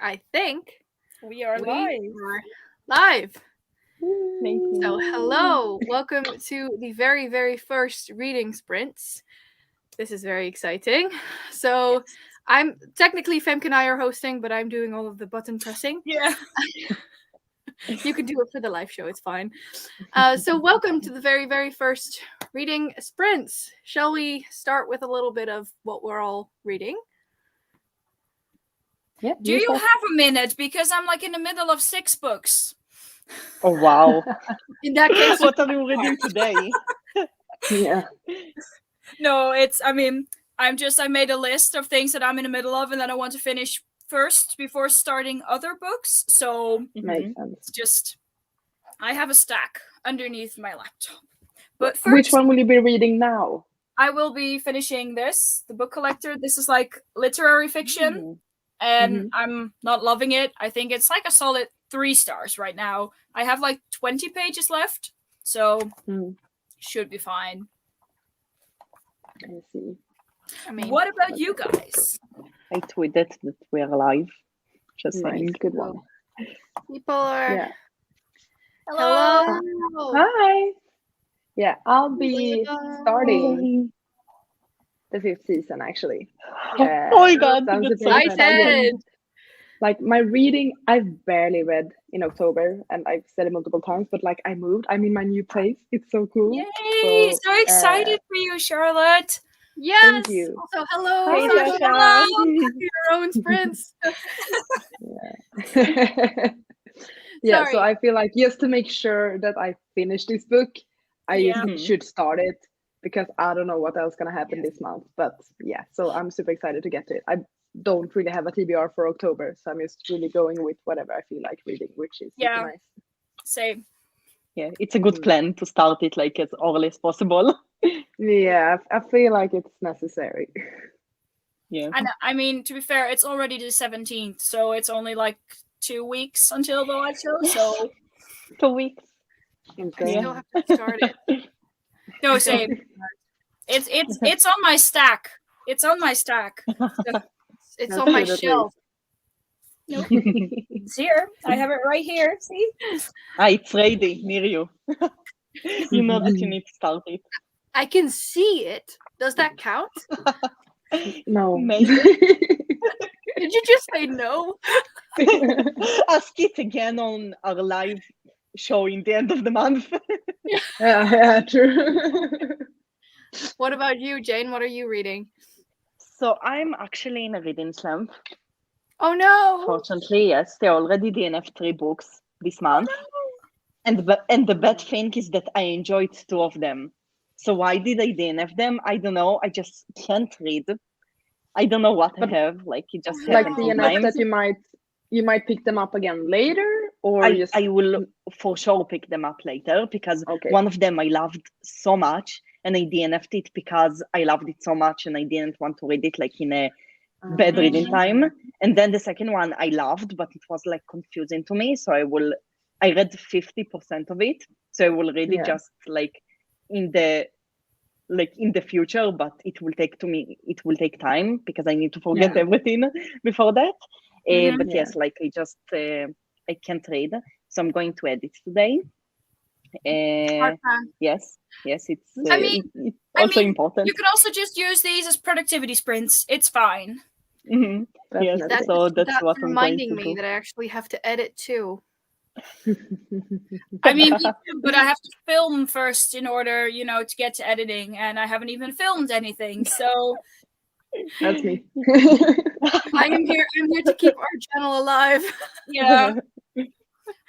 I think we are live. Thank you. So, hello, welcome to the very, very first reading sprints. This is very exciting. So, I'm technically Femke and I are hosting, but I'm doing all of the button pressing. Yeah. You can do it for the live show, it's fine. So, welcome to the very, very first reading sprints. Shall we start with a little bit of what we're all reading? Yeah, Do you have a minute? Because I'm like in the middle of 6 books. Oh, wow. In that case, What are you reading today? Yeah. No, I made a list of things that I'm in the middle of and that I want to finish first before starting other books. So Makes sense. it's just, I have a stack underneath my laptop. But first, which one will you be reading now? I will be finishing this, The Book Collector. This is like literary fiction. And I'm not loving it. I think it's like a solid 3 stars right now. I have like 20 pages left, so should be fine. I see. What about you guys? I tweeted that we are live. Just saying, good one. People are. Yeah. Hello. Hi. Yeah, I'll be starting the 5th season actually. Oh my god, I'm super excited. Like my reading, I've barely read in October, and I've said it multiple times, but like I moved, I'm in my new place. It's so cool. Yay! So excited for you, Charlotte. Yes. Thank you. Also, hello. Hey, hello. Your own sprints. Yeah. So I feel like just to make sure that I finish this book, I should start it, because I don't know what else gonna happen this month. But yeah, so I'm super excited to get to it. I don't really have a TBR for October, so I'm just really going with whatever I feel like reading, which is super nice. Same. Yeah, it's a good plan to start it like as early as possible. Yeah, I feel like it's necessary. Yeah. And I mean, to be fair, it's already the 17th, so it's only like 2 weeks until the live show. So 2 weeks. Okay. I still have to start it. No, same. It's on my stack. It's on my stack. It's on my shelf. Nope. It's here. I have it right here. See? It's ready near you. You know that you need to start it. I can see it. Does that count? No. Maybe. Did you just say no? Ask it again on our live show in the end of the month. Yeah, true. What about you, Jane? What are you reading? So I'm actually in a reading slump. Oh no! Fortunately, yes, they already DNF 3 books this month. Oh, no. And the bad thing is that I enjoyed 2 of them. So why did I DNF them? I don't know. I just can't read. I don't know what I have. Like it just like happens DNF sometimes. that you might pick them up again later, or I will for sure pick them up later, because one of them I loved so much, and I DNF'd it because I loved it so much and I didn't want to read it like in a bad reading time. And then the second one I loved, but it was like confusing to me. So I read 50% of it. So I will read it just like in the future, but it will take time because I need to forget everything before that. But yes, like I can't read. So I'm going to edit today. Yes, it's also important. You can also just use these as productivity sprints. It's fine. Yes, that's what I'm reminding going to me do. that I actually have to edit too. I mean, but I have to film first in order, to get to editing, and I haven't even filmed anything. So that's me. I'm here to keep our channel alive. Yeah.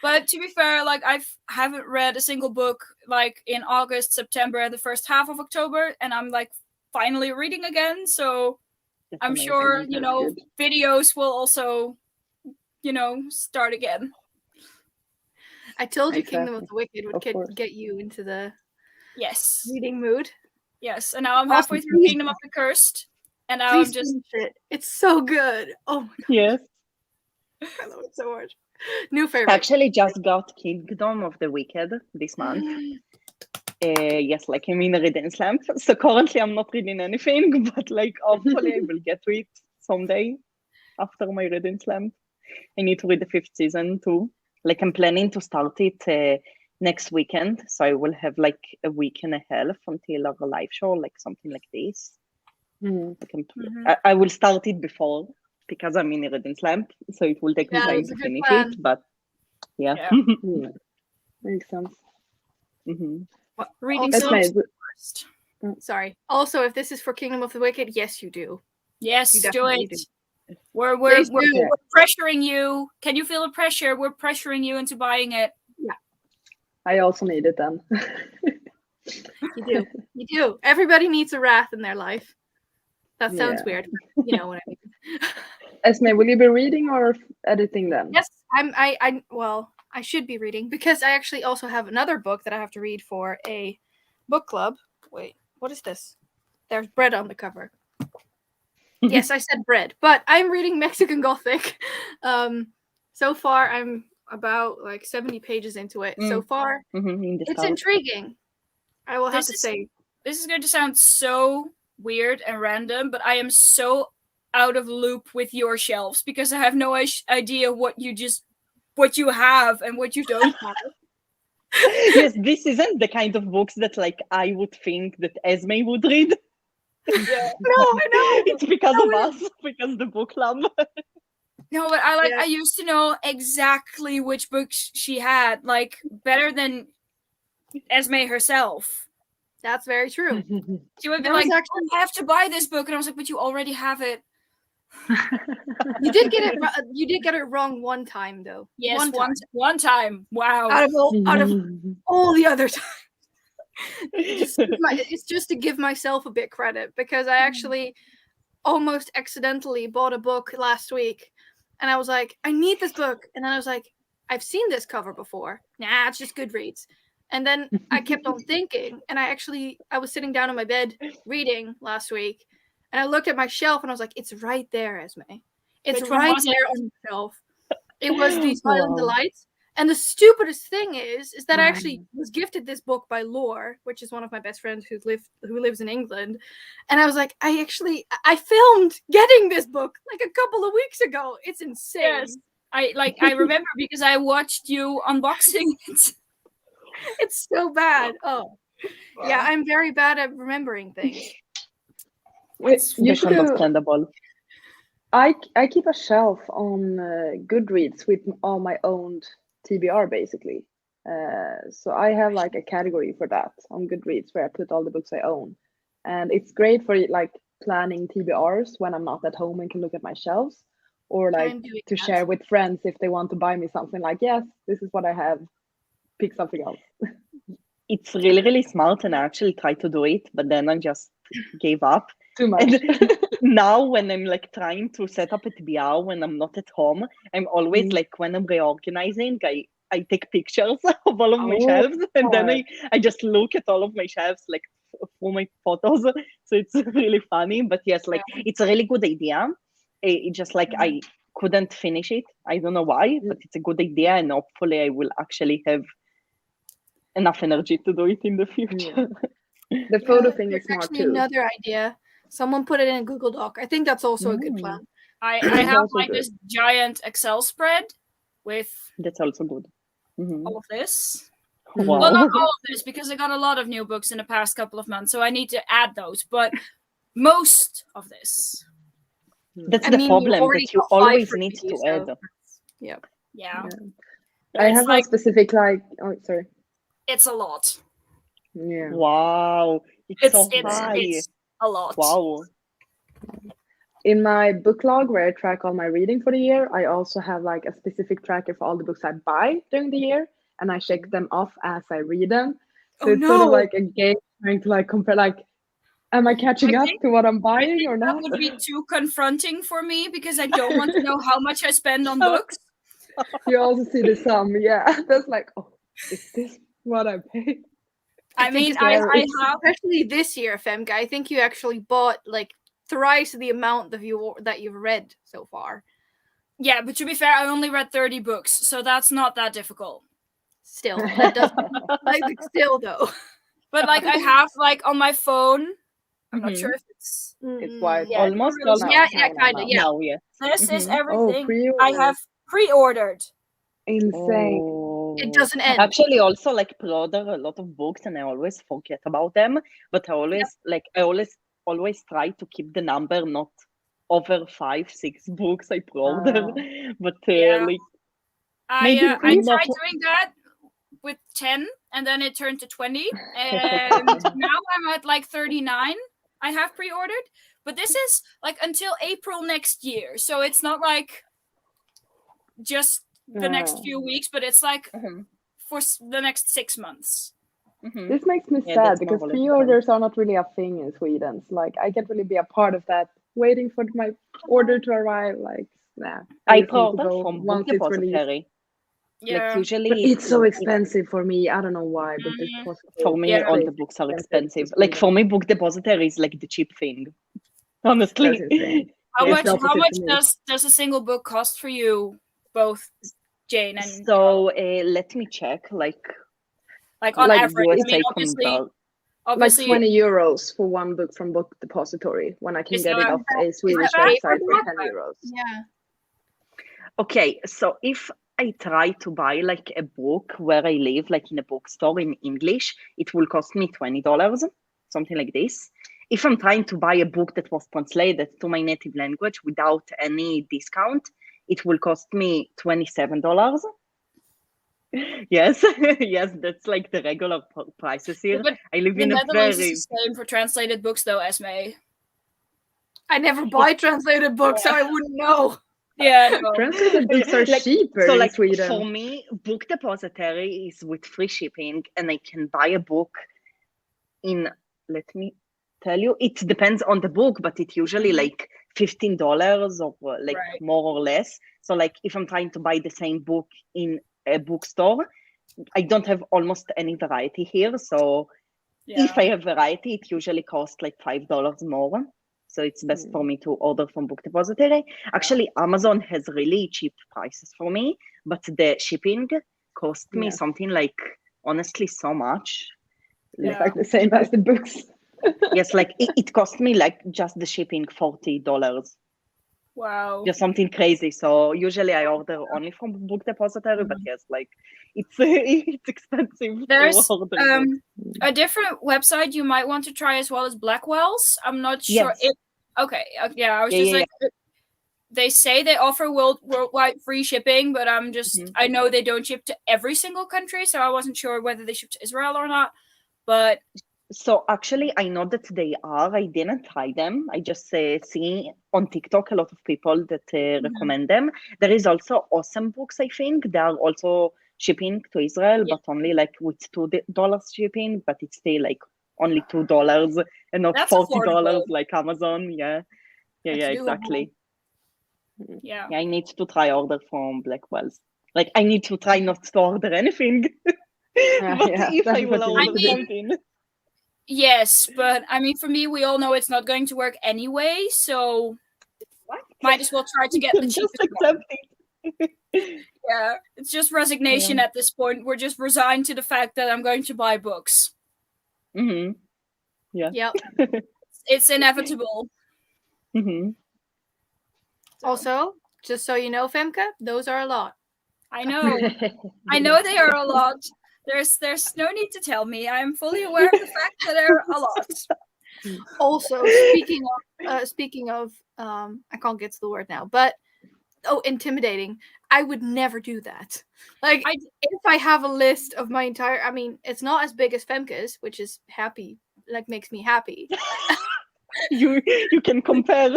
But to be fair, like I haven't read a single book like in August, September, and the first half of October, and I'm like finally reading again. So That's I'm amazing. sure, That's good. videos will also, start again. I told you Exactly. Kingdom of the Wicked would get you into the reading mood. Yes, and now I'm halfway through Kingdom of the Cursed, and now I'm just... It's so good. Oh my god. Yes. I love it so much. New favorite. I actually just got Kingdom of the Wicked this month. Yes, like I'm in a reading slump. So currently I'm not reading anything, but like hopefully I will get to it someday. after my reading slam. I need to read the 5th season too. Like I'm planning to start it next weekend, so I will have like a week and a half until our live show, like something like this. I will start it before because I'm in a reading slam, so it will take me time to finish it. But yeah. Makes sense. Reading first. Sorry. Also, if this is for Kingdom of the Wicked, yes, you do. Yes, do it. We're pressuring you. Can you feel the pressure? We're pressuring you into buying it. Yeah. I also need it then. You do. You do. Everybody needs a wrath in their life. That sounds weird. You know what I mean. Esmay, will you be reading or editing then? Yes, I should be reading because I actually also have another book that I have to read for a book club. Wait, what is this? There's bread on the cover. Yes, I said bread, but I'm reading Mexican Gothic. So far, I'm about like 70 pages into it. So far, it's intriguing. I will have to say. This is going to sound so weird and random, but I am so out of loop with your shelves because I have no idea what you have and what you don't have. Yes, this isn't the kind of books that like I would think that Esmay would read. No, I know. It's because of us, because the book club. No, but I used to know exactly which books she had, like better than Esmay herself. That's very true. She would be like, I have to buy this book, and I was like, but you already have it. You did get it wrong one time though. Yes, one time. Wow. Out of all the other times. It's just to give myself a bit credit because I actually almost accidentally bought a book last week and I was like, I need this book. And then I was like, I've seen this cover before. Nah, it's just Goodreads. And then I kept on thinking, and I was sitting down on my bed reading last week, and I looked at my shelf, and I was like, it's right there, Esmay. It's right there on the shelf. It was These Violent Delights. And the stupidest thing is that I actually was gifted this book by Lore, which is one of my best friends who lives in England. And I was like, I filmed getting this book like a couple of weeks ago. It's insane. Yes. I remember because I watched you unboxing it. It's so bad. Oh, wow. Yeah, I'm very bad at remembering things. You should understandable. I keep a shelf on Goodreads with all my owned TBR basically. So I have like a category for that on Goodreads where I put all the books I own, and it's great for like planning TBRs when I'm not at home and can look at my shelves, or like to share with friends if they want to buy me something. Like, yes, this is what I have. Pick something else. It's really, really smart, and I actually tried to do it, but then I just gave up. Too much. And now when I'm like trying to set up a TBR when I'm not at home, I'm always like when I'm reorganizing, I take pictures of all of my shelves, and then I just look at all of my shelves like for my photos. So it's really funny, but yes, like it's a really good idea. It just like I couldn't finish it. I don't know why, but it's a good idea, and hopefully I will actually have enough energy to do it in the future. The photo thing is smart too. Another idea. Someone put it in a Google Doc. I think that's also a good plan. I have like this giant Excel spread with that's also good. All of this. Wow. Well, not all of this because I got a lot of new books in the past couple of months, so I need to add those. But most of this. That's the problem that you always need to add. Yep. Yeah. I have like, a specific like. Oh, sorry. It's a lot. Yeah. Wow. It's a lot. Wow. In my book log where I track all my reading for the year, I also have like a specific tracker for all the books I buy during the year, and I check them off as I read them. So it's sort of like a game trying to like compare, like, am I catching up to what I'm buying or not? That would be too confronting for me because I don't want to know how much I spend on books. You also see the sum, yeah. That's like, oh, is this what I paid? I mean, I have, especially this year, Femke, I think you actually bought like thrice the amount that you've read so far. Yeah, but to be fair, I only read 30 books, so that's not that difficult. Still, that doesn't still though. But like I have like on my phone, I'm not sure if it's white. Yeah, almost. Yeah, kind of. Yeah. No, yeah. This is Oh, everything I pre-order. have pre-ordered. Insane. It doesn't end. Actually, also like pre-order a lot of books, and I always forget about them. But I always try to keep the number not over 5-6 books I pre-order. But maybe I tried doing that with 10, and then it turned to 20, and now I'm at like 39. I have pre-ordered, but this is like until April next year, so it's not like just the next few weeks, but it's like for the next 6 months. This makes me sad because pre-orders are not really a thing in Sweden. It's like I can't really be a part of that. Waiting for my order to arrive, like I pre-order from Book Depository. Yeah, like usually but it's so expensive for me. I don't know why, but for me all the books are expensive. Like for me, Book Depository is like the cheap thing. Honestly, how much does a single book cost for you, both Jane and? So let me check. Like on average, USA obviously, like 20 euros for one book from Book Depository when I can get it off a Swedish website for 10 euros. Yeah. Okay, so if I try to buy like a book where I live, like in a bookstore in English, it will cost me $20, something like this. If I'm trying to buy a book that was translated to my native language without any discount, it will cost me $27. Yes, yes, that's like the regular prices here. But I live in the a Netherlands very... is the same for translated books, though, Esmay. I never buy translated books, so I wouldn't know. Yeah, no. Translated books are cheaper so in like Sweden. For me, Book Depository is with free shipping, and I can buy a book in, let me tell you, it depends on the book, but it's usually like $15 or like more or less. So like if I'm trying to buy the same book in a bookstore, I don't have almost any variety here. So if I have variety, it usually costs like $5 more. So it's best for me to order from Book Depository. Actually, Amazon has really cheap prices for me, but the shipping cost me something like, honestly, so much. It's like the same as the books. Yes, like it cost me like just the shipping $40. Wow. Just something crazy. So usually I order only from Book Depository, but yes, like it's expensive. There's a different website you might want to try as well as Blackwell's. I'm not sure. Yes. I was just they say they offer worldwide free shipping, but I'm just I know they don't ship to every single country, so I wasn't sure whether they ship to Israel or not. But so actually, I know that they are. I didn't try them. I just see on TikTok a lot of people that recommend them. There is also Awesome Books, I think. They are also shipping to Israel, but only like with $2 shipping, but it's still like only $2 and not $40 like Amazon. Yeah, exactly. Yeah, I need to try order from Blackwell's. Like I need to try not to order anything. But if I will order something. Yes, but I mean, for me, we all know it's not going to work anyway, so might as well try to get the cheapest one. Yeah, it's just resignation at this point. We're just resigned to the fact that I'm going to buy books. Yeah. Yep. It's inevitable. Also, just so you know, Femke, those are a lot. I know. I know they are a lot. There's no need to tell me. I'm fully aware of the fact that they're a lot. Also, speaking of, I can't get to the word now, but intimidating. I would never do that. Like, if I have a list of my entire, I mean, it's not as big as Femke's, which is happy, like makes me happy. You can compare.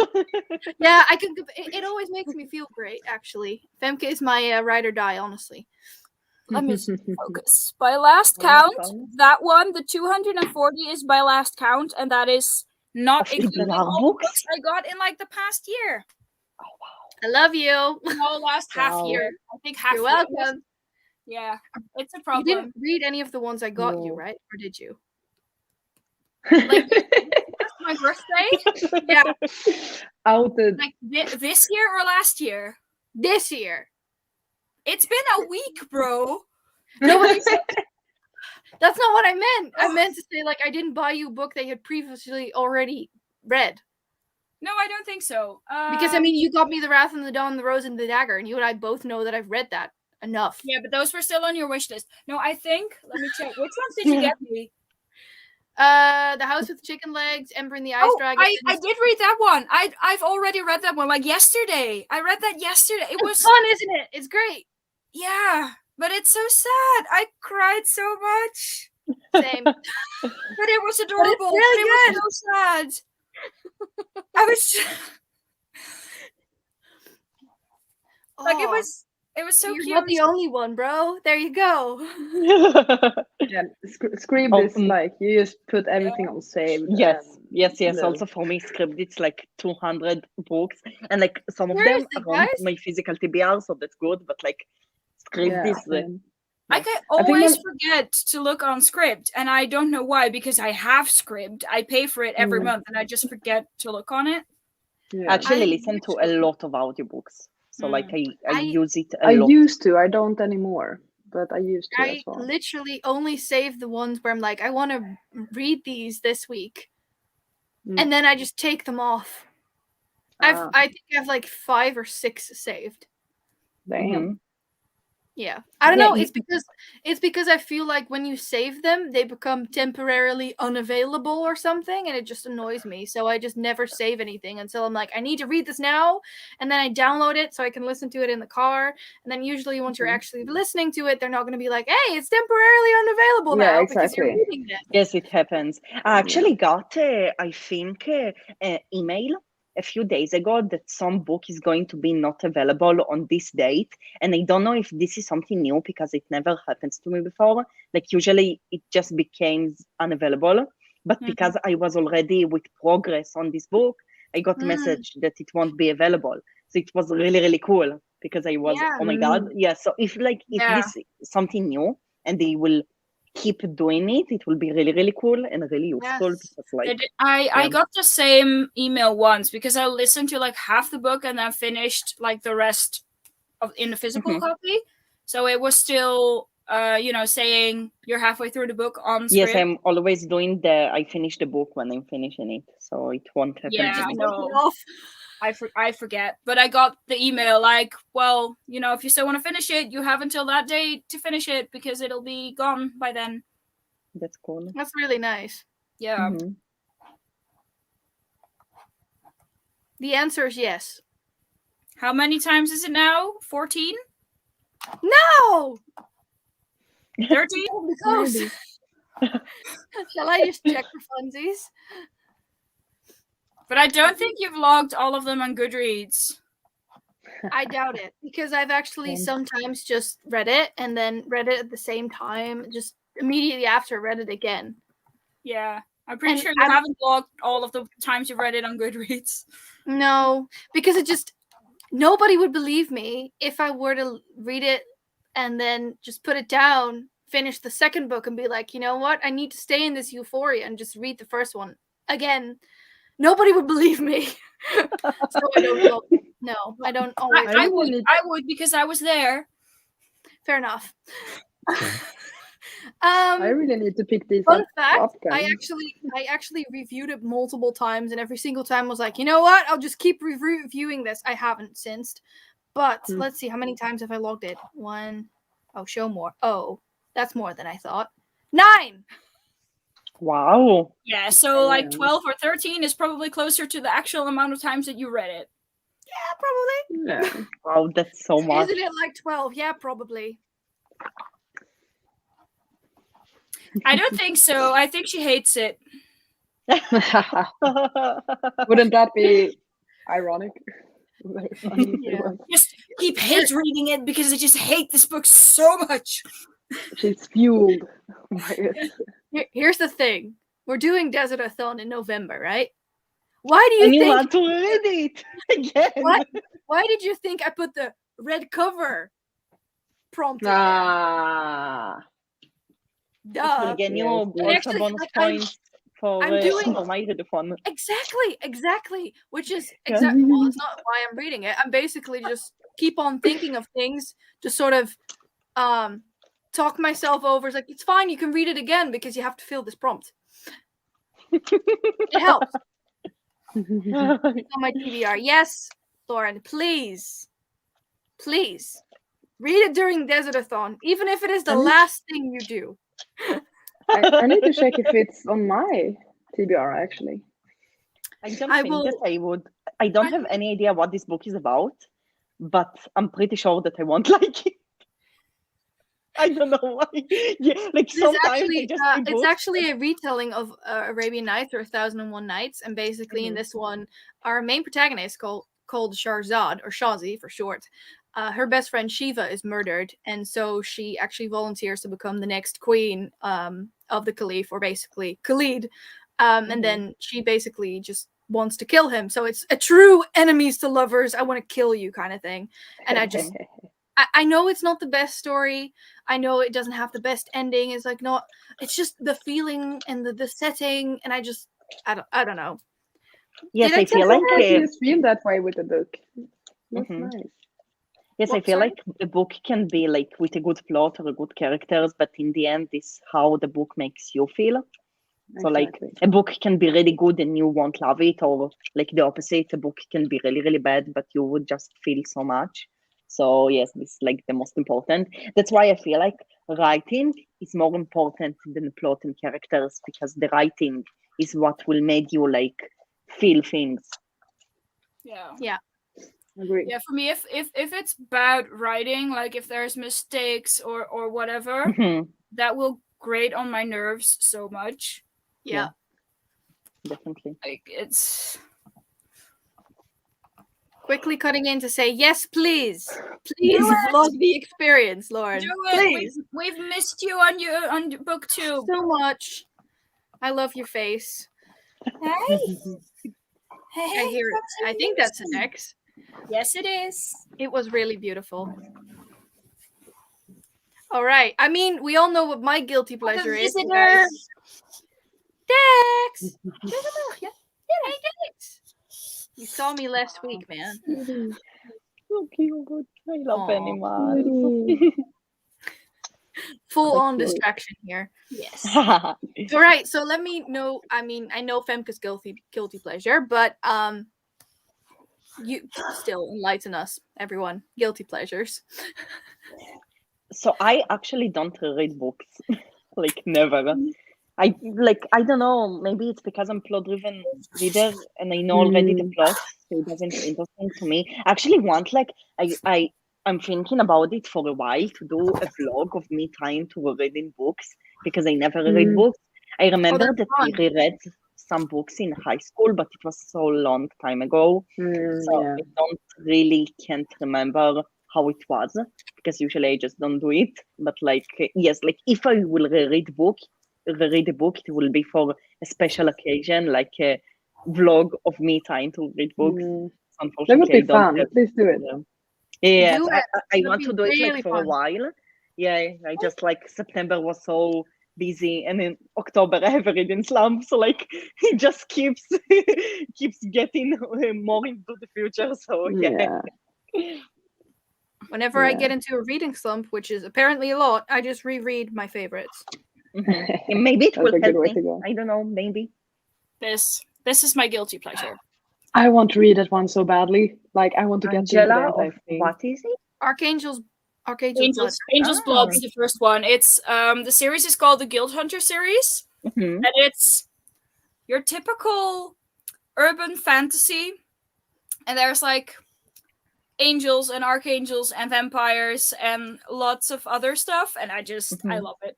Yeah, I can. It always makes me feel great. Actually, Femke is my ride or die. Honestly. Let me focus. By last count, that one, the 240 is by last count, and that is not including all books I got in like the past year. Oh wow! I love you. No, last half year. I think half. You're welcome. Yeah, it's a problem. You didn't read any of the ones I got you, right? Or did you? Like my birthday? Yeah. Outed. Like this year or last year? This year. It's been a week, bro. No, That's not what I meant. I meant to say, like, I didn't buy you a book that you had previously already read. No, I don't think so. Because, I mean, you got me The Wrath and the Dawn, The Rose and the Dagger, and you and I both know that I've read that enough. Yeah, but those were still on your wish list. No, I think, let me check. Which ones did you get me? The House with Chicken Legs, Ember and the Ice Dragon. I did read that one. I've already read that one, like yesterday. I read that yesterday. It was fun, isn't it? It's great. Yeah, but it's so sad. I cried so much. Same. But it was adorable. But it's really good. It was so sad. I was like, it was so You're cute. not the only one, bro. There you go. Yeah, Scribd is like, you just put everything on save. Yes. Also for me, Scribd, it's like 200 books, and like some of them are on my physical TBR, so that's good. But like Scribd is I always forget to look on Scribd, and I don't know why, because I have Scribd. I pay for it every month, and I just forget to look on it. Yeah. Actually, listen to a lot of audiobooks. So like I use it a lot. I used to. I don't anymore, but I used to as well. I literally only save the ones where I'm like, I want to read these this week. And then I just take them off. I think I have like 5 or 6 saved. Damn. Yeah. I don't know. It's because I feel like when you save them, they become temporarily unavailable or something, and it just annoys me. So I just never save anything until I'm like, I need to read this now, and then I download it so I can listen to it in the car. And then usually once you're actually listening to it, they're not going to be like, hey, it's temporarily unavailable now because you're reading it. Yes, it happens. I actually got, I think, an email a few days ago that some book is going to be not available on this date, and I don't know if this is something new because it never happens to me before. Like usually it just becomes unavailable, but because I was already with progress on this book, I got a message that it won't be available. So it was really, really cool because I was oh my god, so if this is something new and they will keep doing it, it will be really, really cool and really useful. Because, like, I got the same email once because I listened to like half the book and then finished like the rest in the physical copy. So it was still saying you're halfway through the book on Scribd. Yes, I'm always doing I finish the book when I'm finishing it, so it won't happen. Yeah, no. I forget, but I got the email like, well, if you still want to finish it, you have until that day to finish it because it'll be gone by then. That's cool. That's really nice. Yeah. The answer is yes. How many times is it now? 14? No! 13? Close. Shall I just check for funsies? But I don't think you've logged all of them on Goodreads. I doubt it, because I've actually sometimes just read it and then read it at the same time, just immediately after read it again. Yeah, I'm pretty sure you haven't logged all of the times you've read it on Goodreads. No, because nobody would believe me if I were to read it and then just put it down, finish the second book and be like, you know what, I need to stay in this euphoria and just read the first one again. Nobody would believe me. So I don't know. No, I don't always. I would because I was there. Fair enough. I really need to pick these fun fact, up. I actually reviewed it multiple times, and every single time was like, you know what? I'll just keep reviewing this. I haven't since. But let's see, how many times have I logged it? 1. Oh, show more. Oh, that's more than I thought. 9! Wow. Yeah, so like 12 or 13 is probably closer to the actual amount of times that you read it. Yeah, probably. Yeah. Wow, that's so much. Isn't it like 12? Yeah, probably. I don't think so. I think she hates it. Wouldn't that be ironic? Just keep hate reading it because I just hate this book so much. She's fueled by it. Here's the thing. We're doing Desert-a-thon in November, right? Why do you think... you want to read it again. Why did you think I put the red cover prompt in there? Duh. Again, you also bonus points for my readathon. Exactly. Which is exactly... Well, it's not why I'm reading it. I'm basically just keep on thinking of things to sort of... talk myself over. It's like, it's fine, you can read it again because you have to fill this prompt. It helps. It's on my TBR. Yes, Lauren, please read it during Desert-a-thon, even if it is the last thing you do. I need to check if it's on my TBR actually. I don't have any idea what this book is about, but I'm pretty sure that I won't like it. I don't know why. Yeah, like sometimes it's actually a retelling of Arabian Nights or 1001 Nights, and basically in this one, our main protagonist called Shahrazad, or Shazi for short, her best friend Shiva is murdered, and so she actually volunteers to become the next queen of the Caliph, or basically Khalid, and then she basically just wants to kill him. So it's a true enemies to lovers, I want to kill you kind of thing. And I know it's not the best story. I know it doesn't have the best ending. It's like not. It's just the feeling and the setting, and I don't know. Yes, I feel like you feel that way with the book. That's nice. Yes, I feel like a book can be like with a good plot or a good characters, but in the end, it's how the book makes you feel. So like a book can be really good and you won't love it, or like the opposite, a book can be really, really bad, but you would just feel so much. So yes, this is like the most important. That's why I feel like writing is more important than plot and characters, because the writing is what will make you like feel things. Yeah. Agree. Yeah, for me, if it's bad writing, like if there's mistakes or whatever, that will grate on my nerves so much. Yeah. Definitely. Like it's quickly cutting in to say, yes, please vlog the experience, Lauren. Do it. Please. We've missed you on booktube so much. I love your face. Hey. I hear it. I think that's an X. Yes, it is. It was really beautiful. All right. I mean, we all know what my guilty pleasure is. Dex. Yeah. Hey, Dex. You saw me last week, man. So cute. I love animals. Full on distraction here. Yes. All right. So let me know. I mean, I know Femke's guilty pleasure, but you still enlighten us, everyone. Guilty pleasures. So I actually don't read books, like never. I don't know, maybe it's because I'm plot-driven reader and I know already the plot, so it doesn't interesting to me. I actually want I'm thinking about it for a while to do a vlog of me trying to read in books, because I never read books. I remember that I reread some books in high school, but it was so long time ago. I don't really can't remember how it was, because usually I just don't do it. But like, yes, like if I will reread a book, it will be for a special occasion, like a vlog of me trying to read books. That would be fun. Please do it. Yeah, I want to do it like for a while. Yeah, I just like September was so busy, and in October I have a reading slump, so like it just keeps getting more into the future. So yeah. Whenever I get into a reading slump, which is apparently a lot, I just reread my favorites. Maybe it will help me. I don't know. Maybe this is my guilty pleasure. I want to read that one so badly. Like I want to get into the entire thing. What is it? Archangel's Blood is the first one. It's the series is called the Guild Hunter series, and it's your typical urban fantasy, and there's like angels and archangels and vampires and lots of other stuff, and I love it.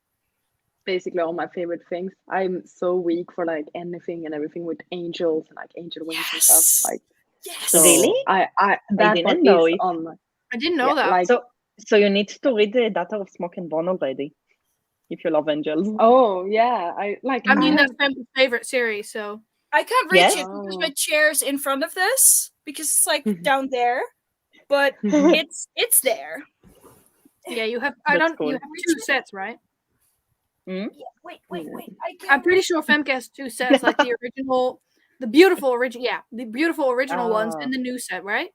Basically all my favorite things. I'm so weak for like anything and everything with angels and like angel wings and stuff. Like so really? I didn't know it. I didn't know that. Like, so you need to read the Daughter of Smoke and Bone already, if you love angels. Oh yeah, I mean that's my favorite series, so I can't reach it because my chair's in front of this, because it's like down there, but it's there. Yeah, you have. You have 2 sets, right? Yeah, wait. I'm pretty sure Femke has 2 sets, like the original, the beautiful original ones, and the new set, right?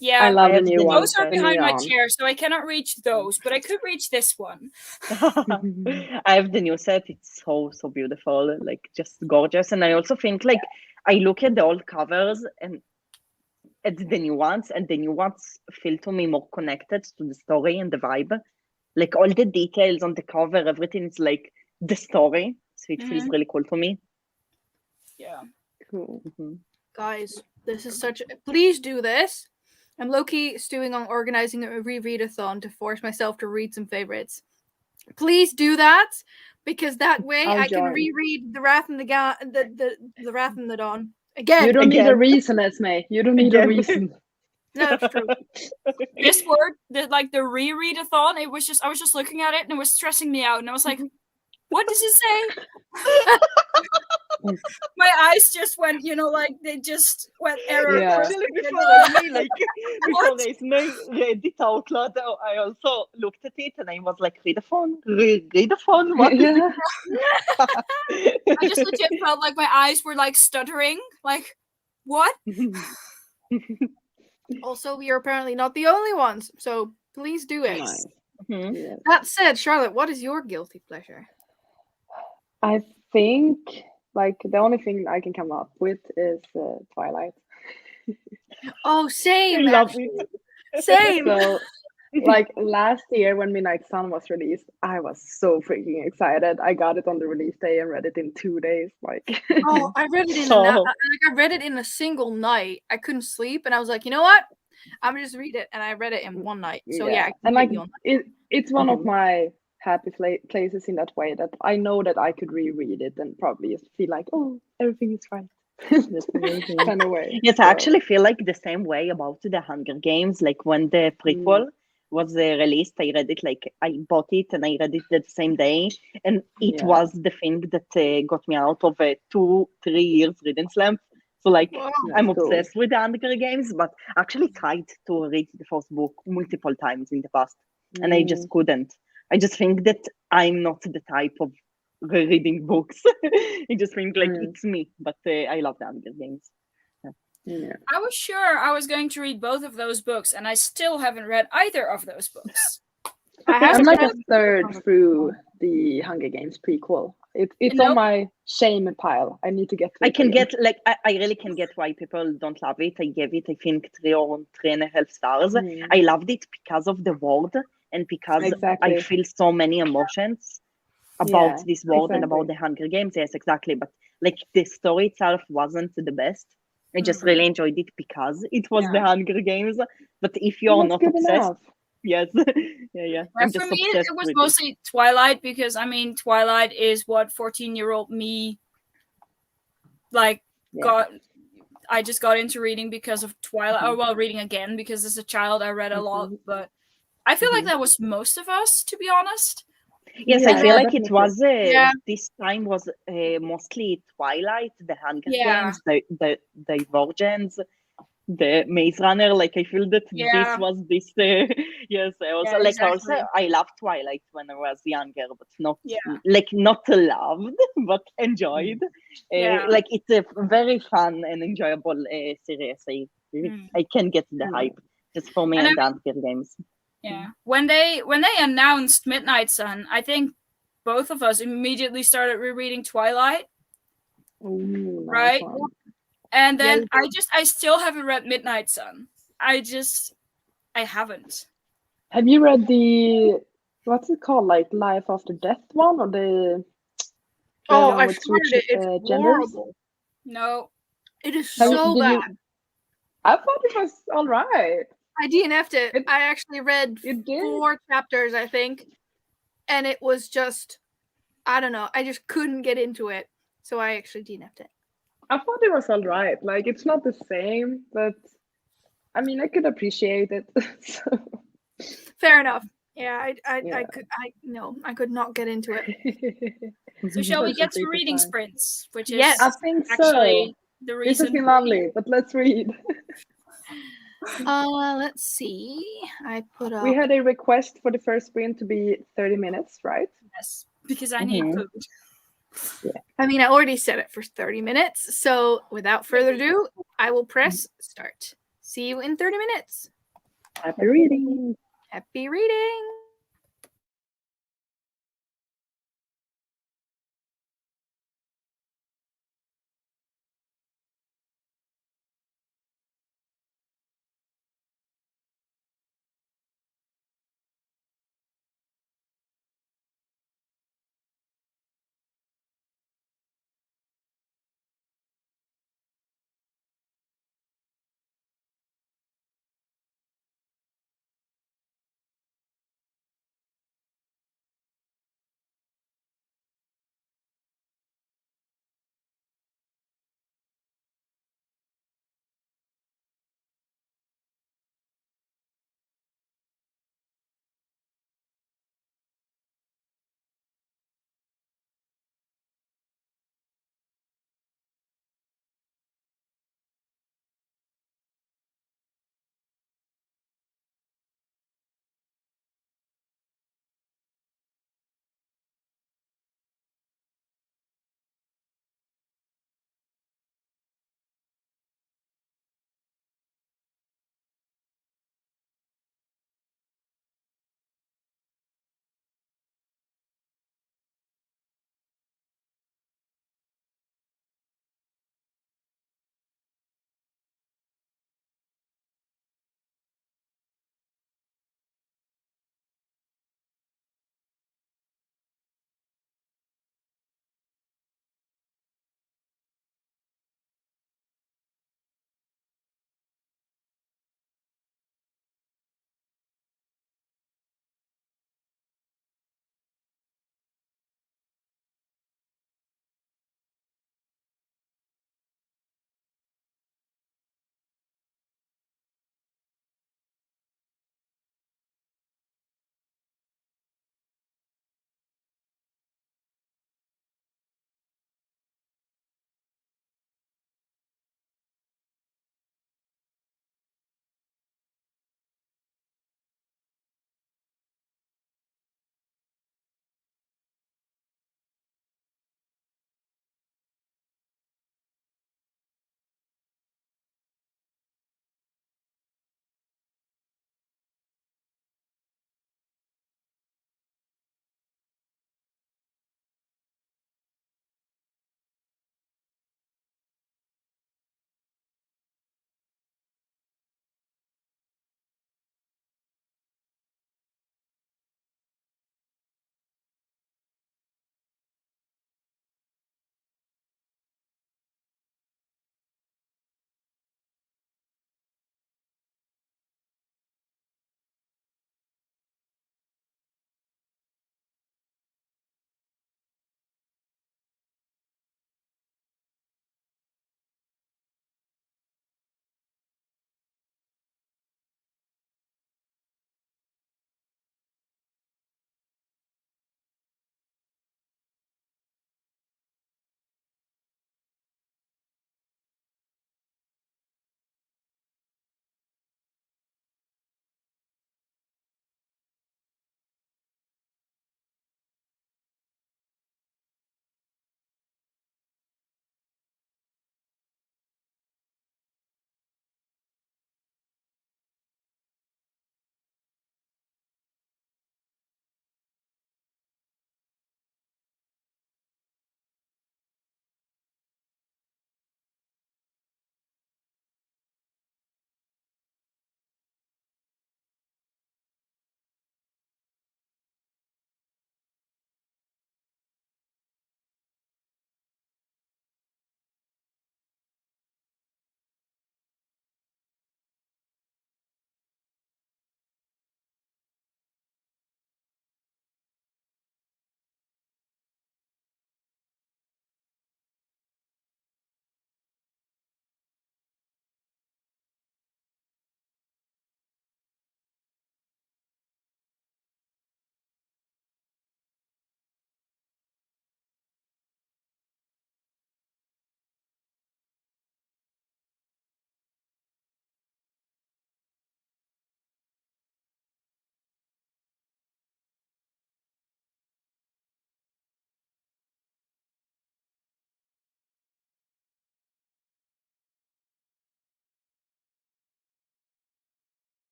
Yeah, I love the new one. Those are behind my chair, so I cannot reach those, but I could reach this one. I have the new set. It's so beautiful, like just gorgeous. And I also think like I look at the old covers and at the new ones, and the new ones feel to me more connected to the story and the vibe. Like all the details on the cover, everything is like the story. So it feels really cool to me. Yeah. Cool. Guys, this is such. Please do this. I'm low-key stewing on organizing a rereadathon to force myself to read some favorites. Please do that, because that way I can reread The Wrath and the Wrath and the Dawn again. You don't need a reason, Esmay. You don't need a reason. No, that's true. This word, the rereadathon, I was just looking at it and it was stressing me out, and I was like, what does it say? My eyes just went, they just went error. Yeah. Before Esmay read it out loud, I also looked at it and I was like, read the phone. What is it? I just legit felt like my eyes were like stuttering. Like, what? Also, we are apparently not the only ones, so please do it. Nice. That said, Charlotte, what is your guilty pleasure? I think like the only thing I can come up with is Twilight. Oh, same. I love it. Same. So, like last year when Midnight Sun was released, I was so freaking excited. I got it on the release day and read it in 2 days. Like, oh, I read it I read it in a single night. I couldn't sleep, and I was like, you know what? I'm gonna just read it, and I read it in one night. So yeah, and like it's one of my happy places in that way that I know that I could reread it and probably just feel like, oh, everything is right. Kind of way. Yes, I actually feel like the same way about the Hunger Games. Like when the prequel was released, I read it, like I bought it and I read it the same day, and it was the thing that got me out of a 2-3 years reading slump. So like I'm obsessed with the Hunger Games, but actually tried to read the first book multiple times in the past, and I just couldn't. I just think that I'm not the type of reading books. I just think like it's me, but I love the Hunger Games. Yeah. I was sure I was going to read both of those books, and I still haven't read either of those books. I'm like a third through the Hunger Games prequel. It's on my shame pile. I need to get to it. I can get like I really can get why people don't love it. I gave it I think 3 or 3.5 stars. I loved it because of the world and because I feel so many emotions about this world and about the Hunger Games. Yes, exactly. But like the story itself wasn't the best. I just really enjoyed it because it was the Hunger Games. But if you're not obsessed, yes, yeah. For me, it was mostly Twilight because I mean, Twilight is what 14-year-old me got. I just got into reading because of Twilight. Oh, well, reading again because as a child I read a lot, but I feel like that was most of us, to be honest. Yes, I feel like it was this time was mostly Twilight, the Hunger Games, the Divergence, the Maze Runner. Like I feel that this was this. Yes, I also also I loved Twilight when I was younger, but not not loved, but enjoyed. Like it's a very fun and enjoyable series. I can get the hype just for me and the Hunger Games. Yeah. When they announced Midnight Sun, I think both of us immediately started rereading Twilight. Ooh, right? And then I still haven't read Midnight Sun. I haven't. Have you read the what's it called? Like Life After Death one or the I started it. It's horrible. No. It is so bad. I thought it was all right. I DNF'd it. I actually read 4 chapters, I think, and it was just, I don't know. I just couldn't get into it, so I actually DNF'd it. I thought it was all right. Like it's not the same, but I mean, I could appreciate it. Fair enough. Yeah, I could not get into it. So shall we get to reading sprints? Which is I think actually the reason. This has been lovely, but let's read. Let's see. I put up. We had a request for the first sprint to be 30 minutes, right? Yes, because I need food. Yeah. I mean, I already set it for 30 minutes. So without further ado, I will press start. See you in 30 minutes. Happy reading. Happy reading.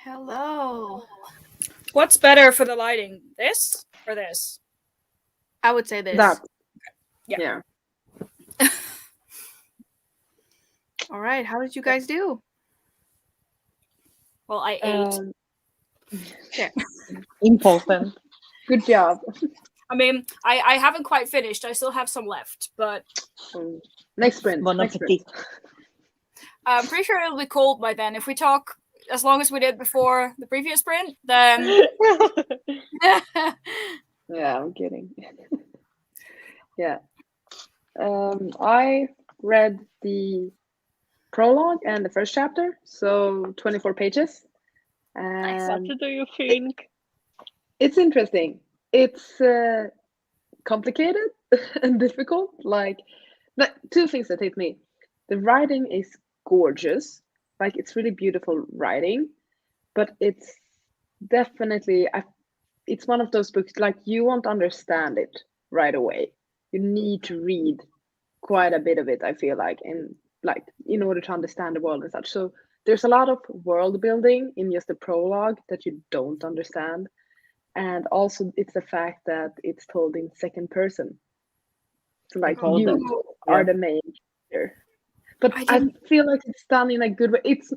Hello. What's better for the lighting, this or this? I would say this. That. Yeah. All right. How did you guys do? Well, I ate. Yeah. Important. Good job. I mean, I haven't quite finished. I still have some left, but next sprint. Bon appetit. I'm pretty sure it'll be cold by then. If we talk as long as we did before the previous sprint, then Yeah, I'm kidding. Yeah. I read the prologue and the first chapter, so 24 pages. And What do you think? it's interesting. It's complicated and difficult. Like, two things that hit me. The writing is gorgeous. Like, it's really beautiful writing, but it's definitely, it's one of those books, like, you won't understand it right away. You need to read quite a bit of it, I feel like, in order to understand the world and such. So there's a lot of world building in just the prologue that you don't understand. And also it's the fact that it's told in second person. So like you are the main character. But I feel like it's done in a good way. It's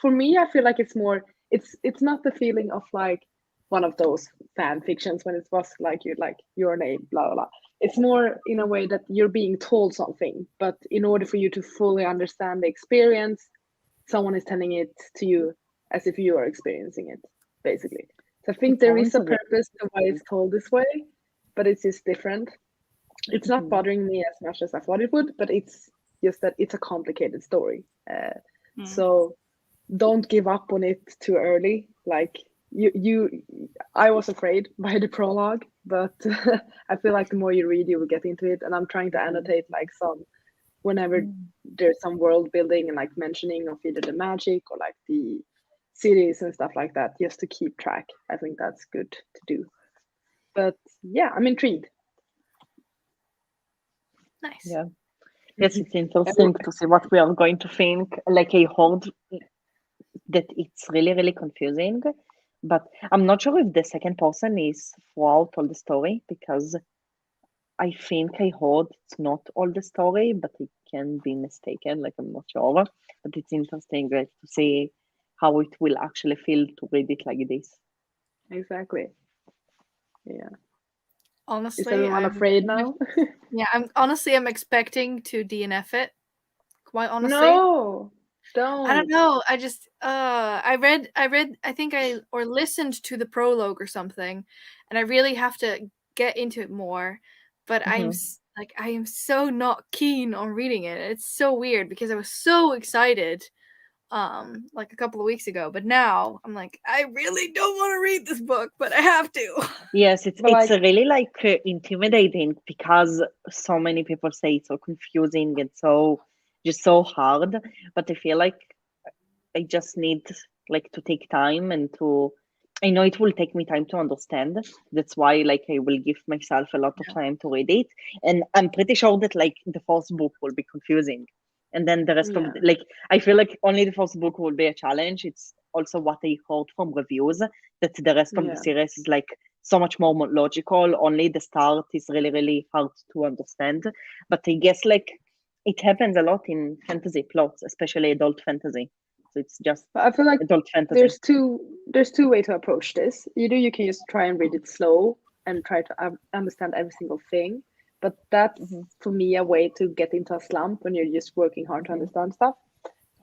for me, I feel like it's more, it's not the feeling of like one of those fan fictions when it was like your name, blah, blah, blah. It's more in a way that you're being told something, but in order for you to fully understand the experience, someone is telling it to you as if you are experiencing it, basically. So I think there is a purpose to why it's told this way, but it's just different. It's not bothering me as much as I thought it would, but it's just that it's a complicated story. So don't give up on it too early. Like I was afraid by the prologue, but I feel like the more you read, you will get into it. And I'm trying to annotate like whenever there's some world building and like mentioning of either the magic or like the cities and stuff like that, just to keep track. I think that's good to do. But yeah, I'm intrigued. Nice. Yeah. Yes, it's interesting to see what we are going to think. Like, I heard that it's really, really confusing, but I'm not sure if the second person is throughout all the story, because I think I heard it's not all the story, but it can be mistaken. Like, I'm not sure, but it's interesting to see how it will actually feel to read it like this. Exactly. Yeah. Honestly, is everyone afraid now? Yeah, I'm expecting to DNF it. Quite honestly. No, don't. I don't know. I just I read I think or listened to the prologue or something, and I really have to get into it more. But I am so not keen on reading it. It's so weird because I was so excited like a couple of weeks ago, but now I'm like, I really don't want to read this book, but I have to. Yes, it's really like intimidating because so many people say it's so confusing and so hard, but I feel like I just need like to take time and I know it will take me time to understand. That's why like I will give myself a lot of time to read it, and I'm pretty sure that like the first book will be confusing. And then the rest of like, I feel like only the first book will be a challenge. It's also what I heard from reviews, that the rest of the series is like so much more logical. Only the start is really, really hard to understand. But I guess like it happens a lot in fantasy plots, especially adult fantasy. So it's just, I feel like adult fantasy. There's two ways to approach this. Either you can just try and read it slow and try to understand every single thing. But that's, for me, a way to get into a slump when you're just working hard to understand stuff.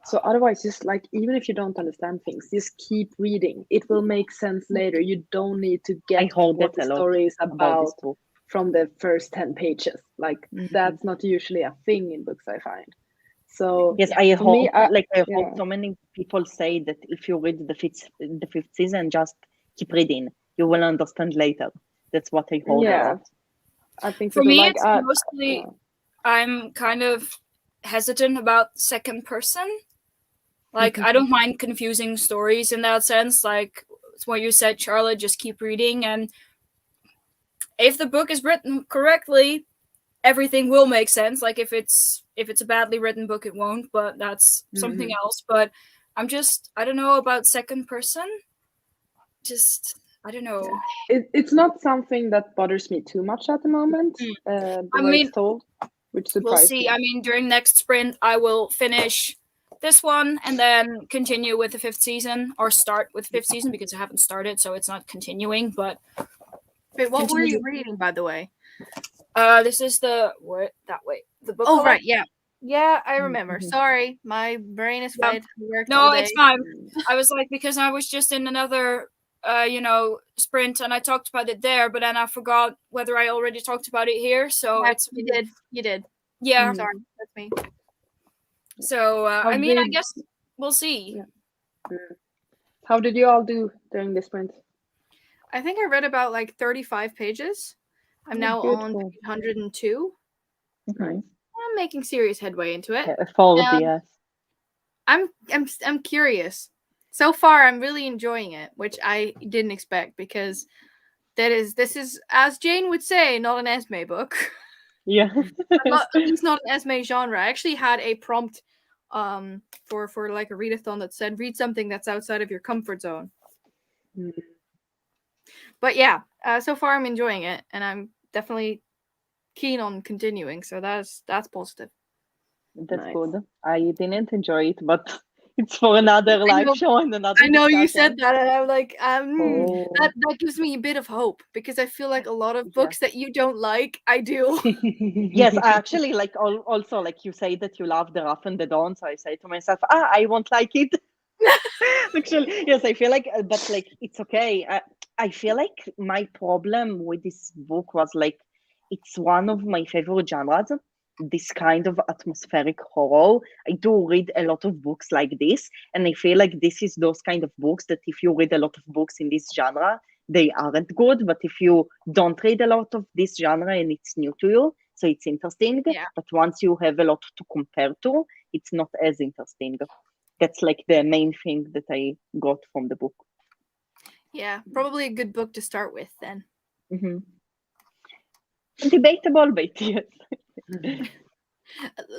So otherwise, just like, even if you don't understand things, just keep reading. It will make sense later. You don't need to get what the story is about from the first 10 pages. Like, that's not usually a thing in books, I find. So yes, I hope hope so many people say that if you read the fifth season, just keep reading. You will understand later. That's what I hope. Yeah. I think for me, it's mostly I'm kind of hesitant about second person. Like, I don't mind confusing stories in that sense. Like, it's what you said, Charlotte, just keep reading. And if the book is written correctly, everything will make sense. Like, if it's a badly written book, it won't, but that's something else. But I don't know about second person. just I don't know. It's not something that bothers me too much at the moment. The way it's told, which surprised me. We'll see. I mean, during next sprint, I will finish this one and then continue with the 5th season, or start with 5th season because I haven't started, so it's not continuing. But wait, what were you reading, by the way? This is the book. Oh, right, yeah, I remember. Sorry, my brain is fried. No, it's fine. I was like, because I was just in another sprint and I talked about it there, but then I forgot whether I already talked about it here. So you did. Yeah. Sorry, that's me. So I mean, I guess we'll see. Yeah. How did you all do during the sprint? I think I read about like 35 pages. I'm now on 102. Nice. I'm making serious headway into it. Yes. I'm curious. So far, I'm really enjoying it, which I didn't expect because this is, as Jane would say, not an Esmay book. Yeah. It's not an Esmay genre. I actually had a prompt for like a readathon that said read something that's outside of your comfort zone. But yeah, so far I'm enjoying it, and I'm definitely keen on continuing. So that's positive. That's good. I didn't enjoy it, but it's for another live show and another. I know discussion. You said that, and I'm like, that gives me a bit of hope because I feel like a lot of books that you don't like, I do. Yes, I actually like. Also, like you say that you love The Rough and the Dawn, so I say to myself, I won't like it. Actually, yes, I feel like, but like it's okay. I feel like my problem with this book was like it's one of my favorite genres. This kind of atmospheric horror. I do read a lot of books like this, and I feel like this is those kind of books that if you read a lot of books in this genre, they aren't good. But if you don't read a lot of this genre and it's new to you, so it's interesting. Yeah. But once you have a lot to compare to, it's not as interesting. That's like the main thing that I got from the book. Yeah, probably a good book to start with then. Debatable, but yes.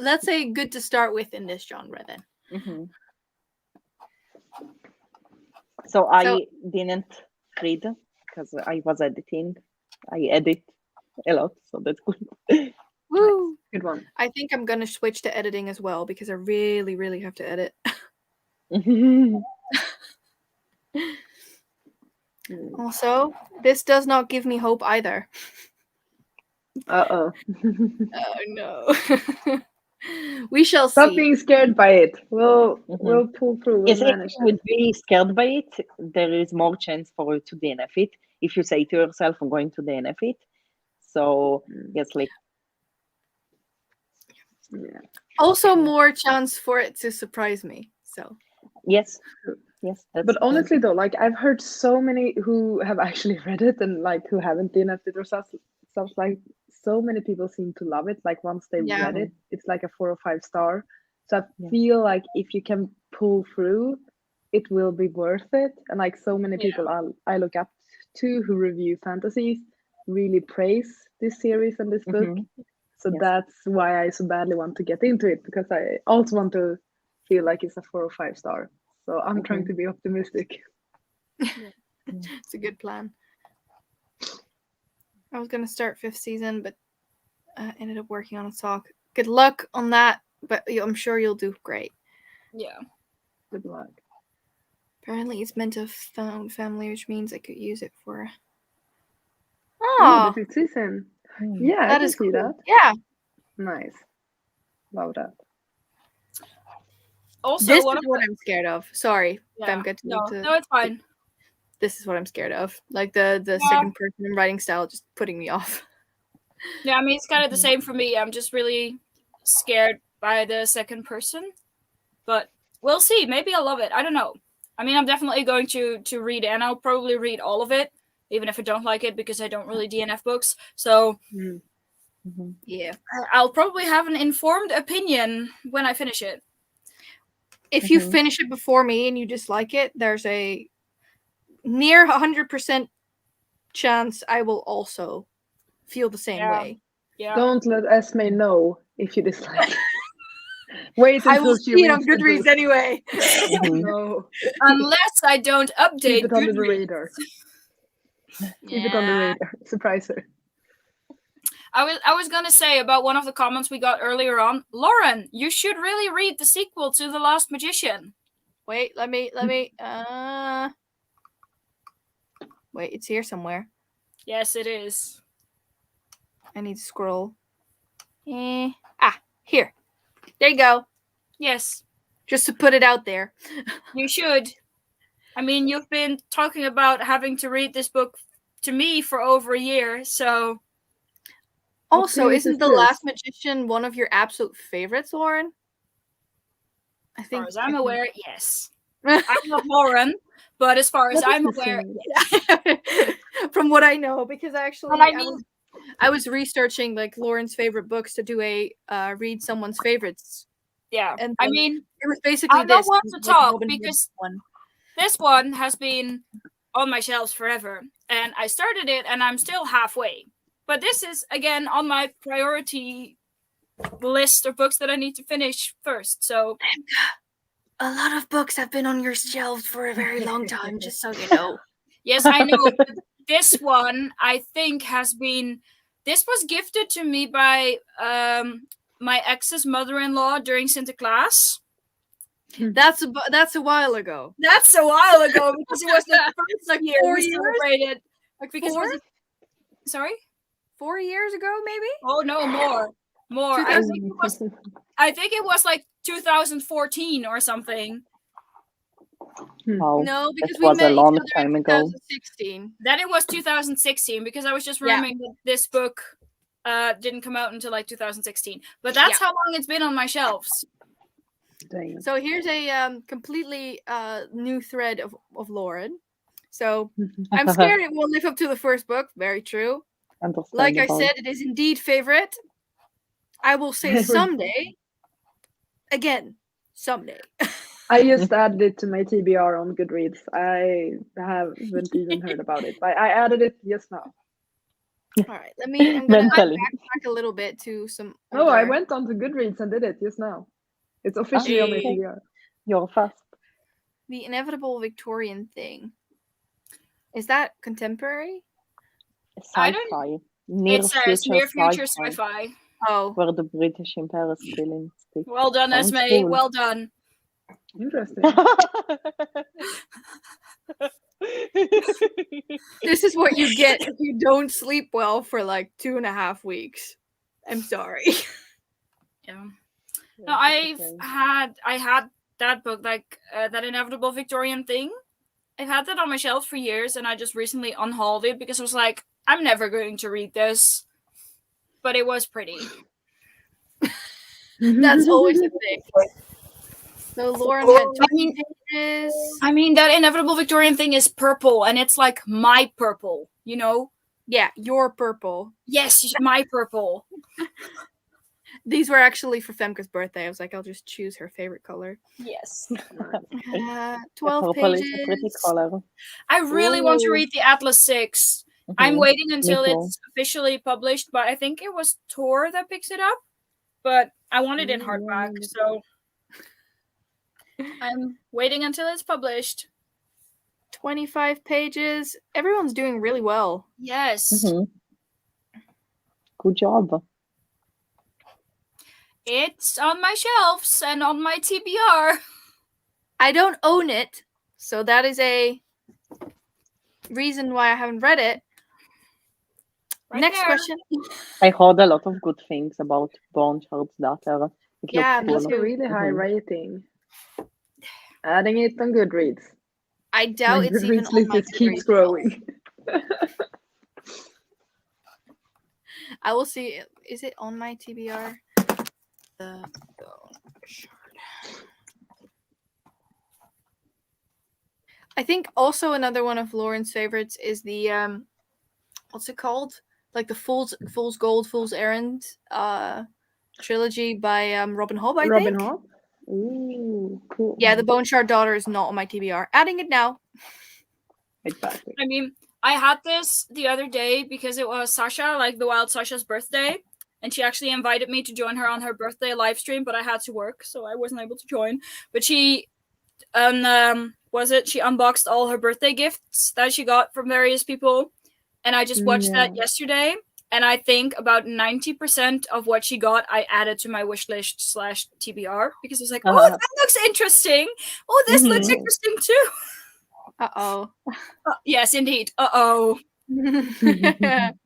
Let's say good to start with in this genre then. So I didn't read because I was editing. I edit a lot, so that's good. Woo! Good one. I think I'm gonna switch to editing as well because I really, really have to edit. Also, this does not give me hope either. Oh no. We shall see. Stop being scared by it. We'll pull through. Yes, if you would be scared by it, there is more chance for you to DNF it. If you say to yourself, I'm going to DNF it. So, yes, like. Yeah. Also, more chance for it to surprise me. So. Yes. But honestly, though, like I've heard so many who have actually read it and like who haven't DNF'd it or stuff. Like so many people seem to love it. Like once they read it, it's like a 4 or 5 star. So I feel like if you can pull through, it will be worth it. And like so many people I look up to who review fantasies really praise this series and this book. So that's why I so badly want to get into it, because I also want to feel like it's a 4 or 5 star. So I'm trying to be optimistic. It's a good plan. I was going to start 5th season, but ended up working on a talk. Good luck on that, but I'm sure you'll do great. Yeah. Good luck. Apparently it's meant to have found family, which means I could use it for... Oh, the 5th season. Yeah, that is cool. That. Yeah. Nice. Love that. Also, this is what I'm scared of. Sorry, Femke. No, it's fine. This is what I'm scared of. Like the second person writing style just putting me off. Yeah, I mean, it's kind of the same for me. I'm just really scared by the second person. But we'll see. Maybe I'll love it. I don't know. I mean, I'm definitely going to read it, and I'll probably read all of it, even if I don't like it, because I don't really DNF books. So, yeah. I'll probably have an informed opinion when I finish it. If you finish it before me and you dislike it, there's a near 100% chance I will also feel the same way. Yeah. Don't let Esmay know if you dislike Wait I until will she see it on reads the Goodreads book. anyway. No, Unless I don't update keep it under the Goodreads. radar. Keep it on the radar. Surprise her. I was gonna say about one of the comments we got earlier on, Lauren, you should really read the sequel to The Last Magician. Wait, let me wait, it's here somewhere. Yes, it is. I need to scroll. Here. There you go. Yes. Just to put it out there. You should. I mean, you've been talking about having to read this book to me for over a year, so... Also, isn't The Last Magician one of your absolute favorites, Lauren? I think, as far as I'm aware, yes. I'm not Lauren, but as far as I'm aware, from what I know, because actually, I was researching like Lauren's favorite books to do a read someone's favorites. Yeah, and I mean, it was basically I don't want to talk because this one has been on my shelves forever, and I started it, and I'm still halfway. But this is again on my priority list of books that I need to finish first. So, a lot of books have been on your shelves for a very long time, just so you know. Yes, I know. This one, I think, has been... This was gifted to me by my ex's mother-in-law during Sinterklaas. That's a while ago. That's a while ago, because it was the first year we celebrated. Like, because sorry? 4 years ago, maybe? Oh, no, more. I think it was like 2014 or something. Oh, no, because it was a long time ago. 2016. Then it was 2016, because I was just remembering that this book didn't come out until like 2016. But that's how long it's been on my shelves. Dang. So here's a completely new thread of Lauren. So I'm scared it won't live up to the first book. Very true. Like I said, it is indeed favorite. I will say someday. Again, someday. I just added it to my TBR on Goodreads. I haven't even heard about it. I added it just now. All right, I'm going to backtrack a little bit to some... No, I went on to Goodreads and did it just now. It's officially on my TBR. You're fast. The Inevitable Victorian Thing. Is that contemporary? Sci-fi. It says near future sci-fi. Oh. Where the British Empire is still in stick. Well done, Esmay. Cool. Well done. Interesting. This is what you get if you don't sleep well for like 2.5 weeks. I'm sorry. Yeah. No, I had that book, like that Inevitable Victorian Thing. I've had that on my shelf for years, and I just recently unhauled it because I was like, I'm never going to read this. But it was pretty. That's always a thing. So Lauren had 20 pages. I mean, that Inevitable Victorian Thing is purple, and it's like my purple, you know? Yeah, your purple. Yes, my purple. These were actually for Femke's birthday. I was like, I'll just choose her favorite color. Yes. 12 pages. Is a pretty color. I really want to read the Atlas 6. Mm-hmm. I'm waiting until it's officially published, but I think it was Tor that picks it up. But I want it in hardback, so I'm waiting until it's published. 25 pages. Everyone's doing really well. Yes. Mm-hmm. Good job. It's on my shelves and on my TBR. I don't own it, so that is a reason why I haven't read it. Right Next there. question. I heard a lot of good things about Bone Shards Daughter. Yeah, that's a really high rating. Adding it on Goodreads. I doubt it's even on my Goodreads. Keeps growing. I will see. Is it on my TBR? The Bone Shard. I think also another one of Lauren's favorites is the what's it called? Like the Fool's Gold, Fool's Errand trilogy by Robin Hobb, I think. Robin Hobb? Ooh, cool. Yeah, the Bone Shard Daughter is not on my TBR. Adding it now. Exactly. I mean, I had this the other day because it was Sasha, like the Wild Sasha's birthday. and she actually invited me to join her on her birthday live stream, but I had to work, so I wasn't able to join. But she, she unboxed all her birthday gifts that she got from various people, and I just watched that yesterday. And I think about 90% of what she got, I added to my wish list / TBR because I was like, oh, that looks interesting. Oh, this looks interesting too. Uh-oh. Yes, indeed. Uh-oh.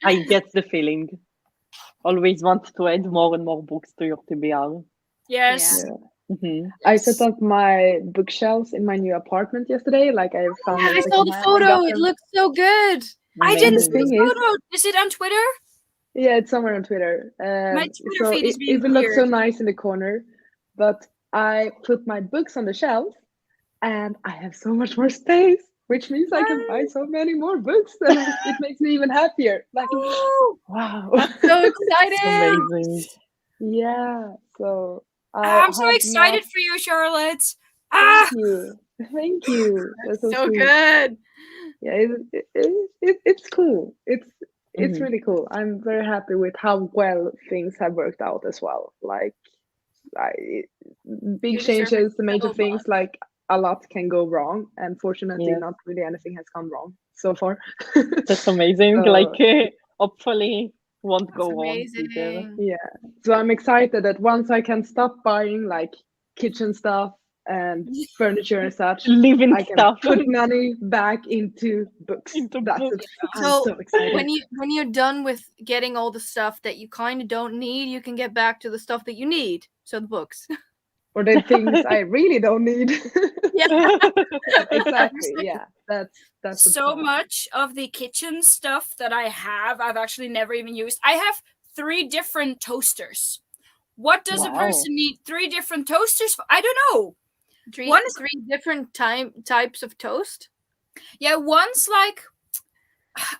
I get the feeling. Always want to add more and more books to your TBR. Yes. Yeah. I set up my bookshelves in my new apartment yesterday. Like I found. I saw the photo. It looks so good. I didn't see the photo. Is it on Twitter? Yeah, it's somewhere on Twitter. My Twitter feed is being it looks so nice in the corner, but I put my books on the shelf, and I have so much more space, which means I can buy so many more books. And it makes me even happier. Like, wow, that's so exciting! Amazing. Yeah, so I'm so excited for you, Charlotte. Thank you. That's so good. Yeah, it's cool. It's really cool. I'm very happy with how well things have worked out as well. Like, big changes, the major things, like a lot can go wrong, and fortunately, not really anything has gone wrong so far. That's amazing. So, hopefully, won't go wrong. Yeah. So I'm excited that once I can stop buying like kitchen stuff and furniture and such, living I can put money back into books. So excited. When you're done with getting all the stuff that you kind of don't need, you can get back to the stuff that you need. So the books. Or the things I really don't need. Yeah. Exactly. Yeah. That's so much of the kitchen stuff that I have, I've actually never even used. I have 3 different toasters. What does a person need 3 different toasters for? I don't know. 3 different types of toast? Yeah, one's like,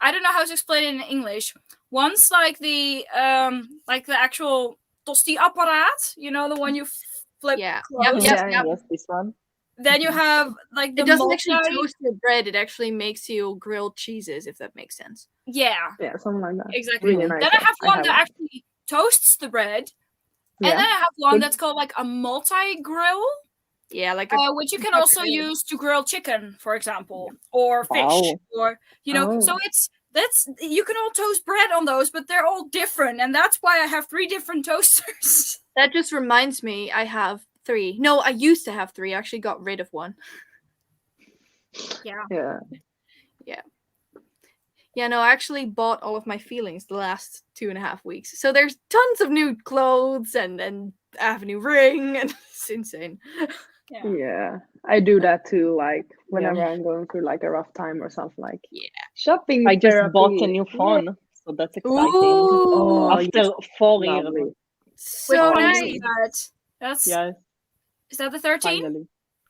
I don't know how to explain it in English. One's like the actual tosti apparaat, you know, the one you flip. Yeah. Close. Yes, this one. Then you have like the it doesn't actually toast your bread, it actually makes you grilled cheeses, if that makes sense. Yeah. Yeah, something like that. Exactly. Really nice. Then I have one that actually toasts the bread. And then I have one that's called like a multi-grill. Yeah, like which you can also use to grill chicken, for example, or fish, or So that's you can all toast bread on those, but they're all different, and that's why I have 3 different toasters. That just reminds me, I have 3. No, I used to have 3. I actually got rid of one. Yeah. Yeah, no, I actually bought all of my feelings the last 2.5 weeks. So there's tons of new clothes and I have a new ring, and it's insane. Yeah, I do that too. Like whenever I'm going through like a rough time or something, like shopping. I just bought a new phone, so that's exciting. Ooh, after 4 years. So nice. That's Is that the 13? Finally.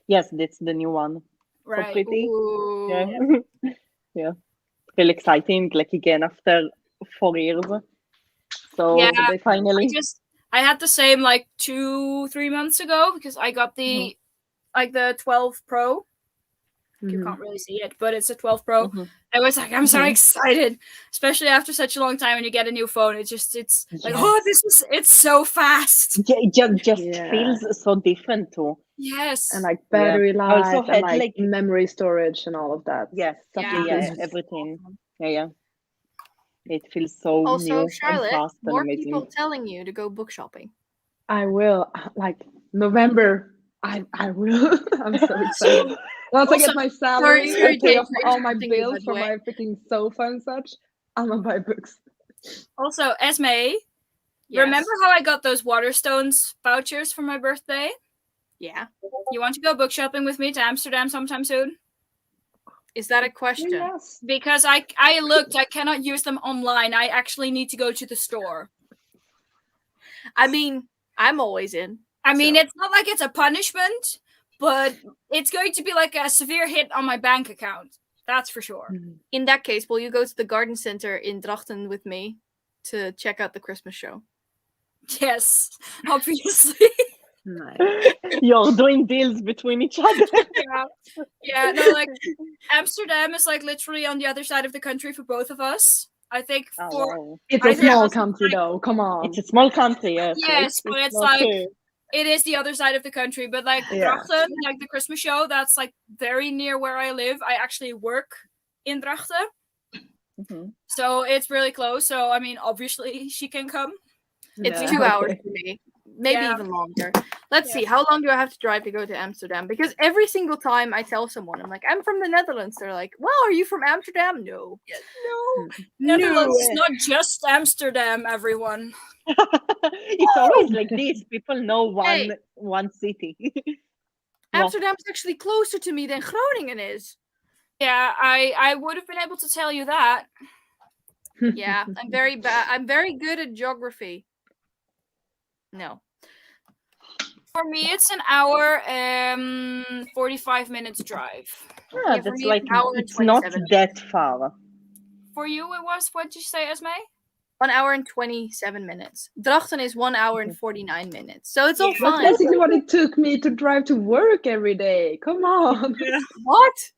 Yes, that's the new one. Right. So pretty. Ooh. Yeah. Really exciting. Like again after 4 years. So they finally. I had the same like 2-3 months ago because I got the the 12 Pro. You can't really see it, but it's a 12 Pro. I was like, I'm so excited, especially after such a long time when you get a new phone. It's like, it's so fast. Yeah, it just feels so different too. Yes. And like battery life also and like memory storage and all of that. Yes. Everything. Yeah. It feels so also, new Charlotte, and fast more and amazing. people telling you to go book shopping. I will. Like November, I will. I'm so excited. Once I get my salary and pay off all my bills for my freaking sofa and such, I'm gonna buy books. Also, Esmay, remember how I got those Waterstones vouchers for my birthday? Yeah. You want to go book shopping with me to Amsterdam sometime soon? Is that a question? Yes. Because I looked, I cannot use them online. I actually need to go to the store. I mean, I'm always in. I mean, it's not like it's a punishment, but it's going to be like a severe hit on my bank account. That's for sure. In that case, will you go to the garden center in Drachten with me to check out the Christmas show? Yes, obviously. Nice. You're doing deals between each other. Yeah, no, like Amsterdam is like literally on the other side of the country for both of us. I think it's a small country though. Come on. It's a small country, yes. Yes, but it's like it is the other side of the country. But like Drachten, like the Christmas show, that's like very near where I live. I actually work in Drachten. Mm-hmm. So it's really close. So I mean, obviously she can come. It's 2 hours for me. Maybe even longer. Let's see. How long do I have to drive to go to Amsterdam? Because every single time I tell someone, I'm like, I'm from the Netherlands. They're like, well, are you from Amsterdam? No. Netherlands is not just Amsterdam, everyone. It's always like this. People know one city. Amsterdam's actually closer to me than Groningen is. Yeah, I would have been able to tell you that. Yeah, I'm very bad. I'm very good at geography. No. For me, it's an hour 45 minutes drive. Yeah, that's like it's not that far. For you, it was, what did you say, Esmay? 1 hour and 27 minutes. Drachten is 1 hour and 49 minutes. So it's all fine. That's basically what it took me to drive to work every day. Come on. What?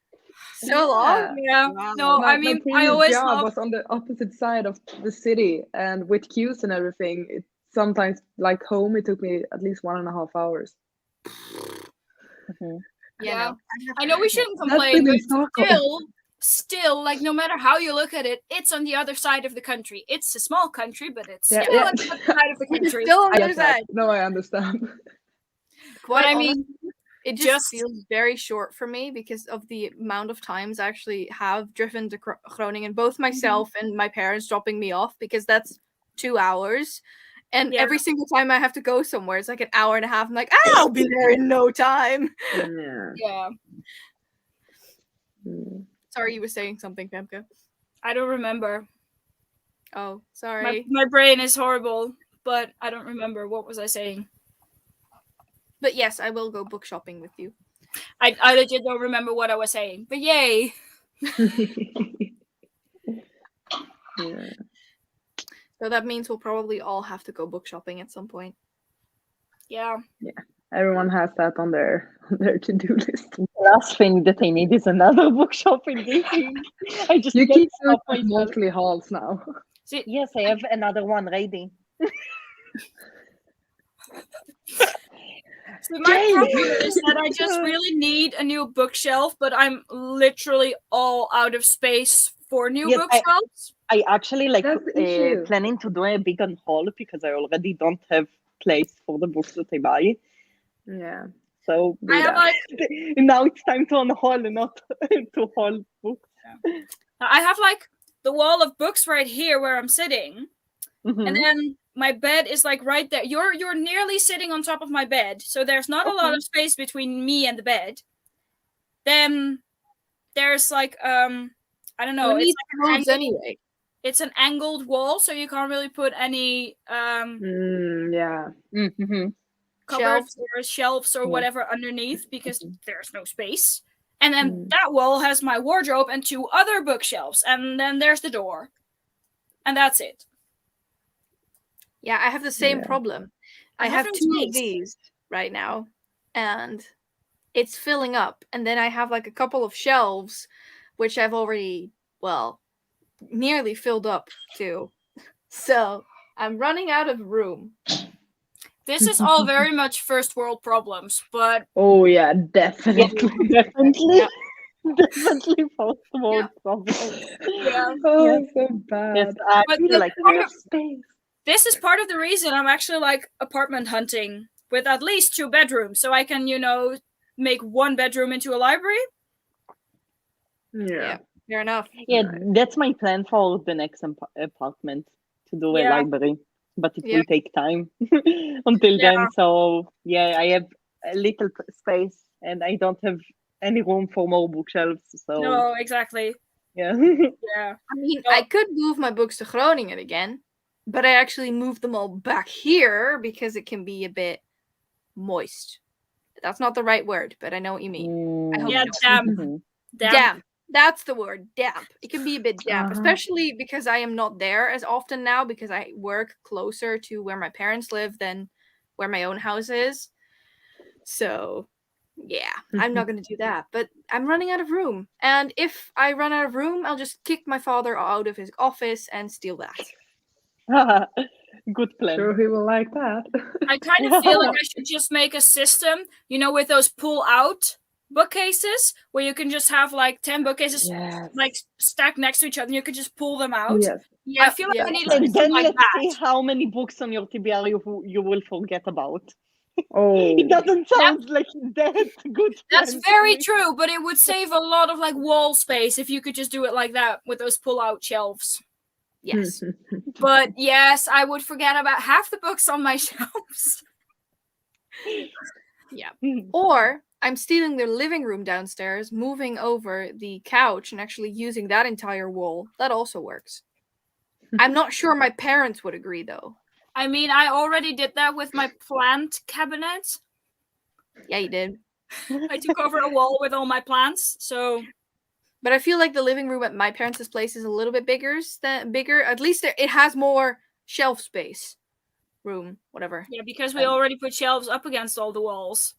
So long? Yeah. Wow. No, I mean, I always was on the opposite side of the city, and with queues and everything, it sometimes, like home, it took me at least 1.5 hours. Mm-hmm. Yeah. I know we shouldn't complain, but still, like, no matter how you look at it, it's on the other side of the country. It's a small country, but it's still on the other side of the country. Still on the other side. No, I understand. But I mean, it just feels very short for me because of the amount of times I actually have driven to Groningen, both myself and my parents dropping me off, because that's 2 hours. And every single time I have to go somewhere, it's like an hour and a half. I'm like, I'll be there in no time. Yeah. Sorry, you were saying something, Femke. I don't remember. Oh, sorry. My brain is horrible, but I don't remember. What was I saying? But yes, I will go book shopping with you. I legit don't remember what I was saying, but yay. So that means we'll probably all have to go book shopping at some point. Yeah. Everyone has that on their to-do list. The last thing that I need is another book shopping meeting. You keep doing monthly hauls now. Yes, I have another one ready. So my problem is that I just really need a new bookshelf, but I'm literally all out of space for new bookshelves. I actually planning to do a big haul because I already don't have place for the books that I buy. Yeah. So now it's time to unhaul, not to haul books. Yeah. I have like the wall of books right here where I'm sitting, and then my bed is like right there. You're nearly sitting on top of my bed, so there's not a lot of space between me and the bed. Then there's like I don't know. It's like anyway. It's an angled wall, so you can't really put any cupboards or shelves or whatever underneath because there's no space. And then that wall has my wardrobe and 2 other bookshelves, and then there's the door, and that's it. Yeah, I have the same problem. I have 2 of these right now, and it's filling up. And then I have like a couple of shelves, which I've already, nearly filled up too. So I'm running out of room. This is all very much first world problems, but yeah, definitely. Definitely first world problems. Yeah. So bad. Yes, I feel like space. This is part of the reason I'm actually like apartment hunting with at least 2 bedrooms, so I can, make 1 bedroom into a library. Yeah. Fair enough. Yeah, that's my plan for the next apartment, to do a library, but it will take time until then. So I have a little space and I don't have any room for more bookshelves. So no, exactly. Yeah. I mean, I could move my books to Groningen again, but I actually moved them all back here because it can be a bit moist. That's not the right word, but I know what you mean. Damp. That's the word, damp. It can be a bit damp, especially because I am not there as often now because I work closer to where my parents live than where my own house is. So, Yeah, I'm not going to do that. But I'm running out of room. And if I run out of room, I'll just kick my father out of his office and steal that. Good plan. Sure, he will like that. I kind of feel like I should just make a system, with those pull-out bookcases, where you can just have like 10 bookcases like stacked next to each other, and you can just pull them out. Yes. Yeah, I feel like I need and then like let's that. see how many books on your TBR you will forget about. Oh, it doesn't sound like that good. That's very true, but it would save a lot of like wall space if you could just do it like that with those pull-out shelves. Yes. But yes, I would forget about half the books on my shelves. Yeah. Or I'm stealing the living room downstairs, moving over the couch and actually using that entire wall. That also works. I'm not sure my parents would agree though. I mean, I already did that with my plant cabinet. Yeah, you did. I took over a wall with all my plants, so... But I feel like the living room at my parents' place is a little bit bigger. At least it has more shelf space. Room, whatever. Yeah, because we already put shelves up against all the walls.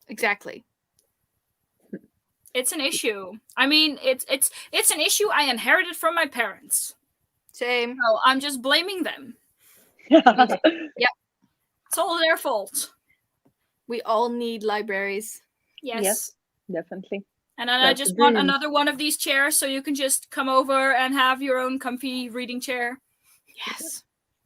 Exactly. It's an issue. I mean, it's an issue I inherited from my parents. Same. So I'm just blaming them. Yep. It's all their fault. We all need libraries. Yes. Definitely. And then I just want another one of these chairs so you can just come over and have your own comfy reading chair. Yes.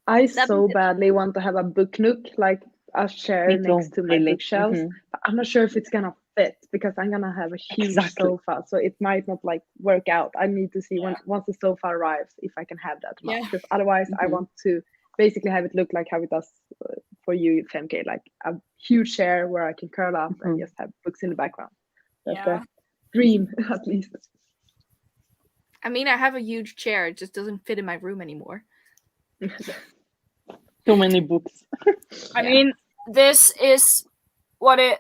I so badly want to have a book nook, like a chair next to my bookshelves. But I'm not sure if it's gonna fit because I'm gonna have a huge sofa, so it might not like work out. I need to see once the sofa arrives if I can have that. Because otherwise, I want to basically have it look like how it does for you, Femke, like a huge chair where I can curl up and just have books in the background. That's a dream, at least. I mean, I have a huge chair; it just doesn't fit in my room anymore. Too many books. I mean, this is what it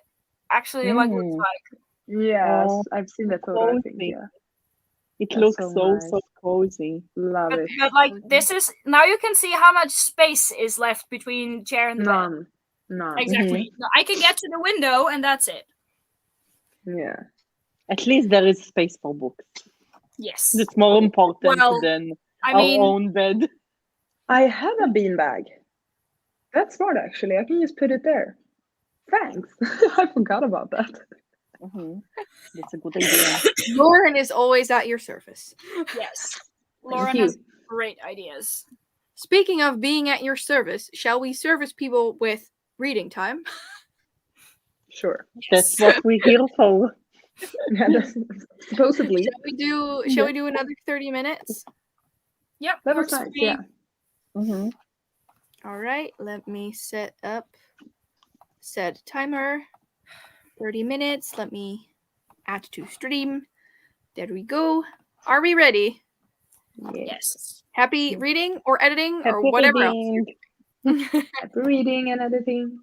actually like looks like. Yes, I've seen that photo. I think, it looks so cozy. Love it. But like this is now you can see how much space is left between chair and the bed. None. Exactly. No, I can get to the window and that's it. Yeah. At least there is space for books. Yes. It's more important than our own bed. I have a beanbag. That's smart, actually. I can just put it there. Thanks. I forgot about that. That's a good idea. Lauren is always at your service. Yes. Lauren has great ideas. Speaking of being at your service, shall we service people with reading time? Sure. That's what we're here for. Supposedly. Shall we do another 30 minutes? Yep. That was nice, yeah. All right, let me set timer. 30 minutes. Let me add to stream. There we go. Are we ready? Yes. Happy reading or editing Happy or whatever reading. else. Happy reading and editing.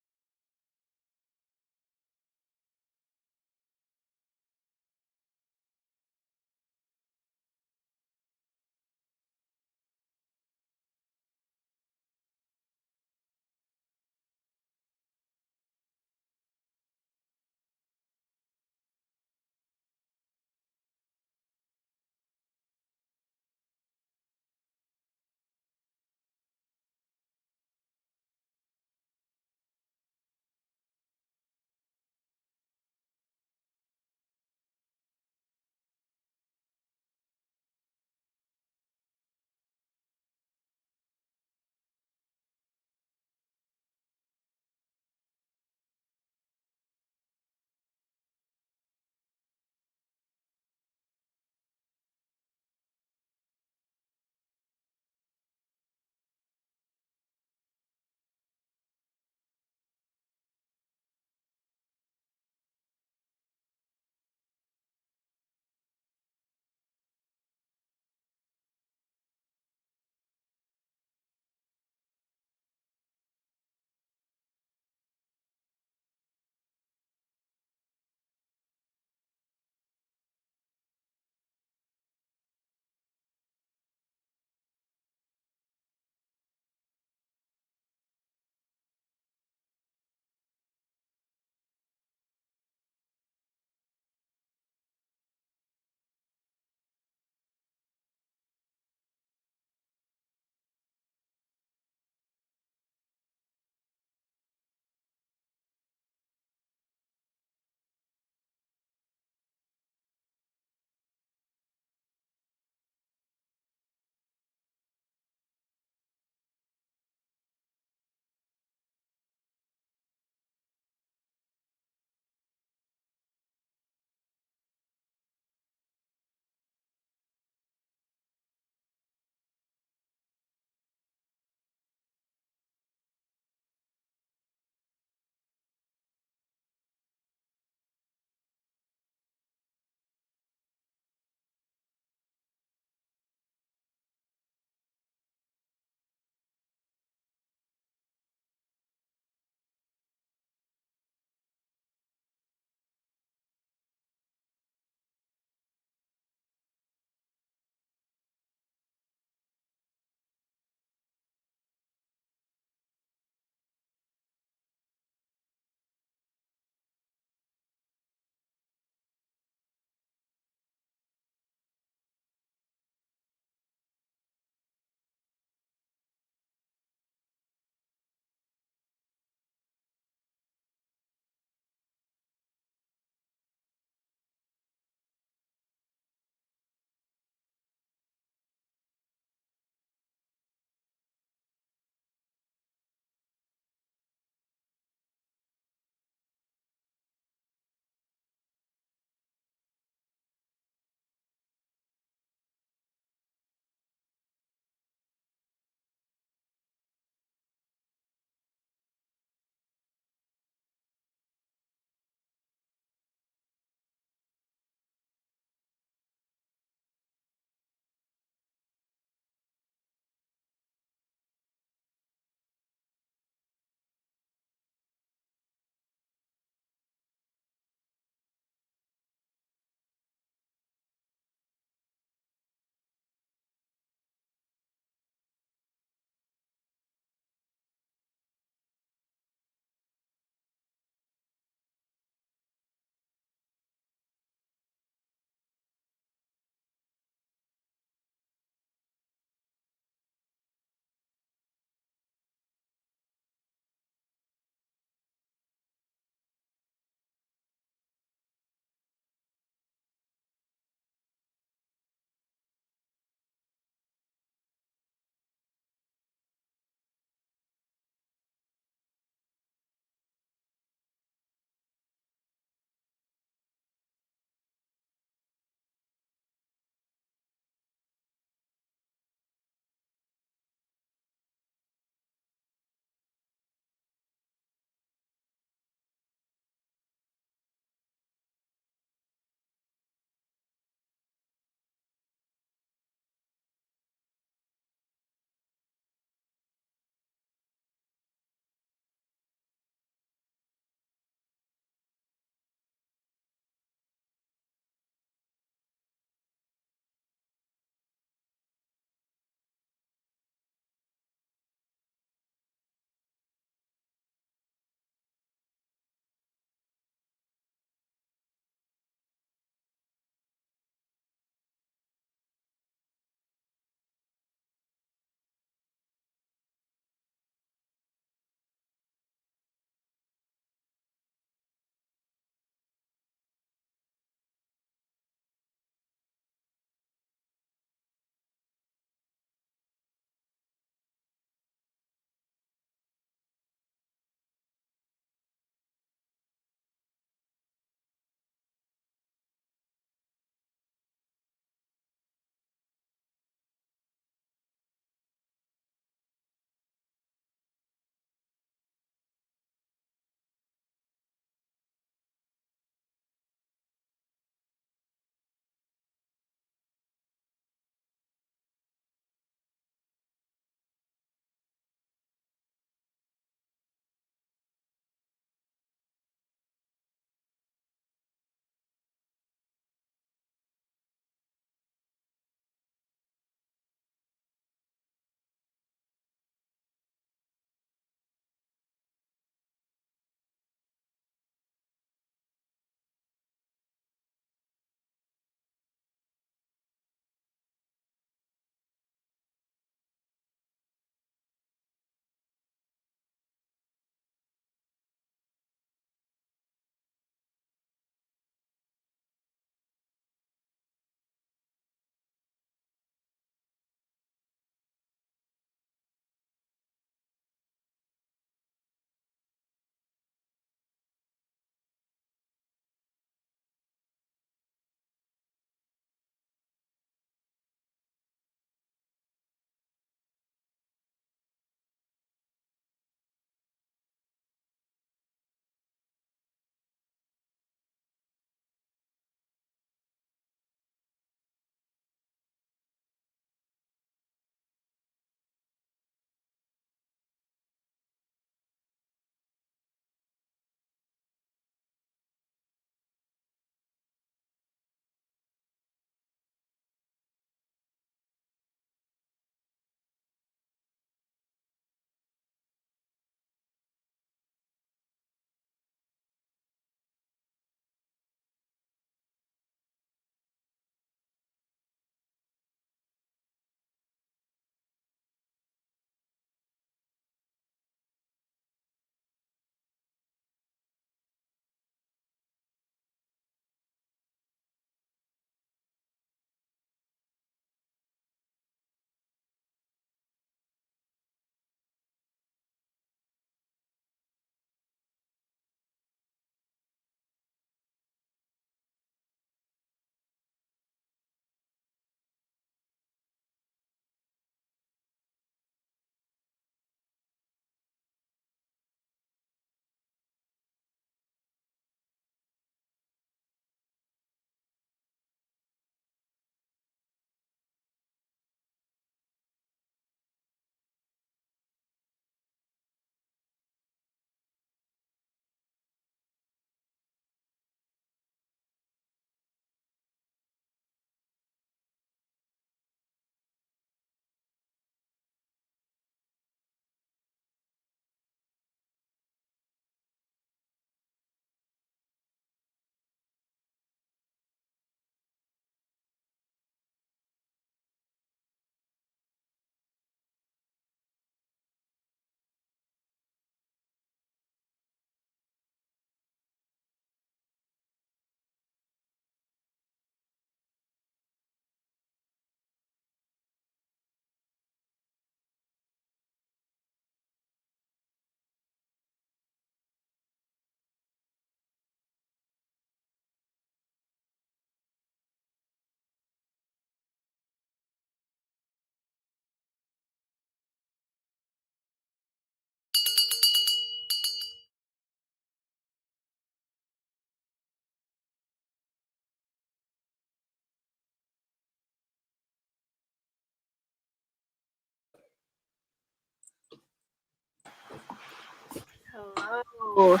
Oh.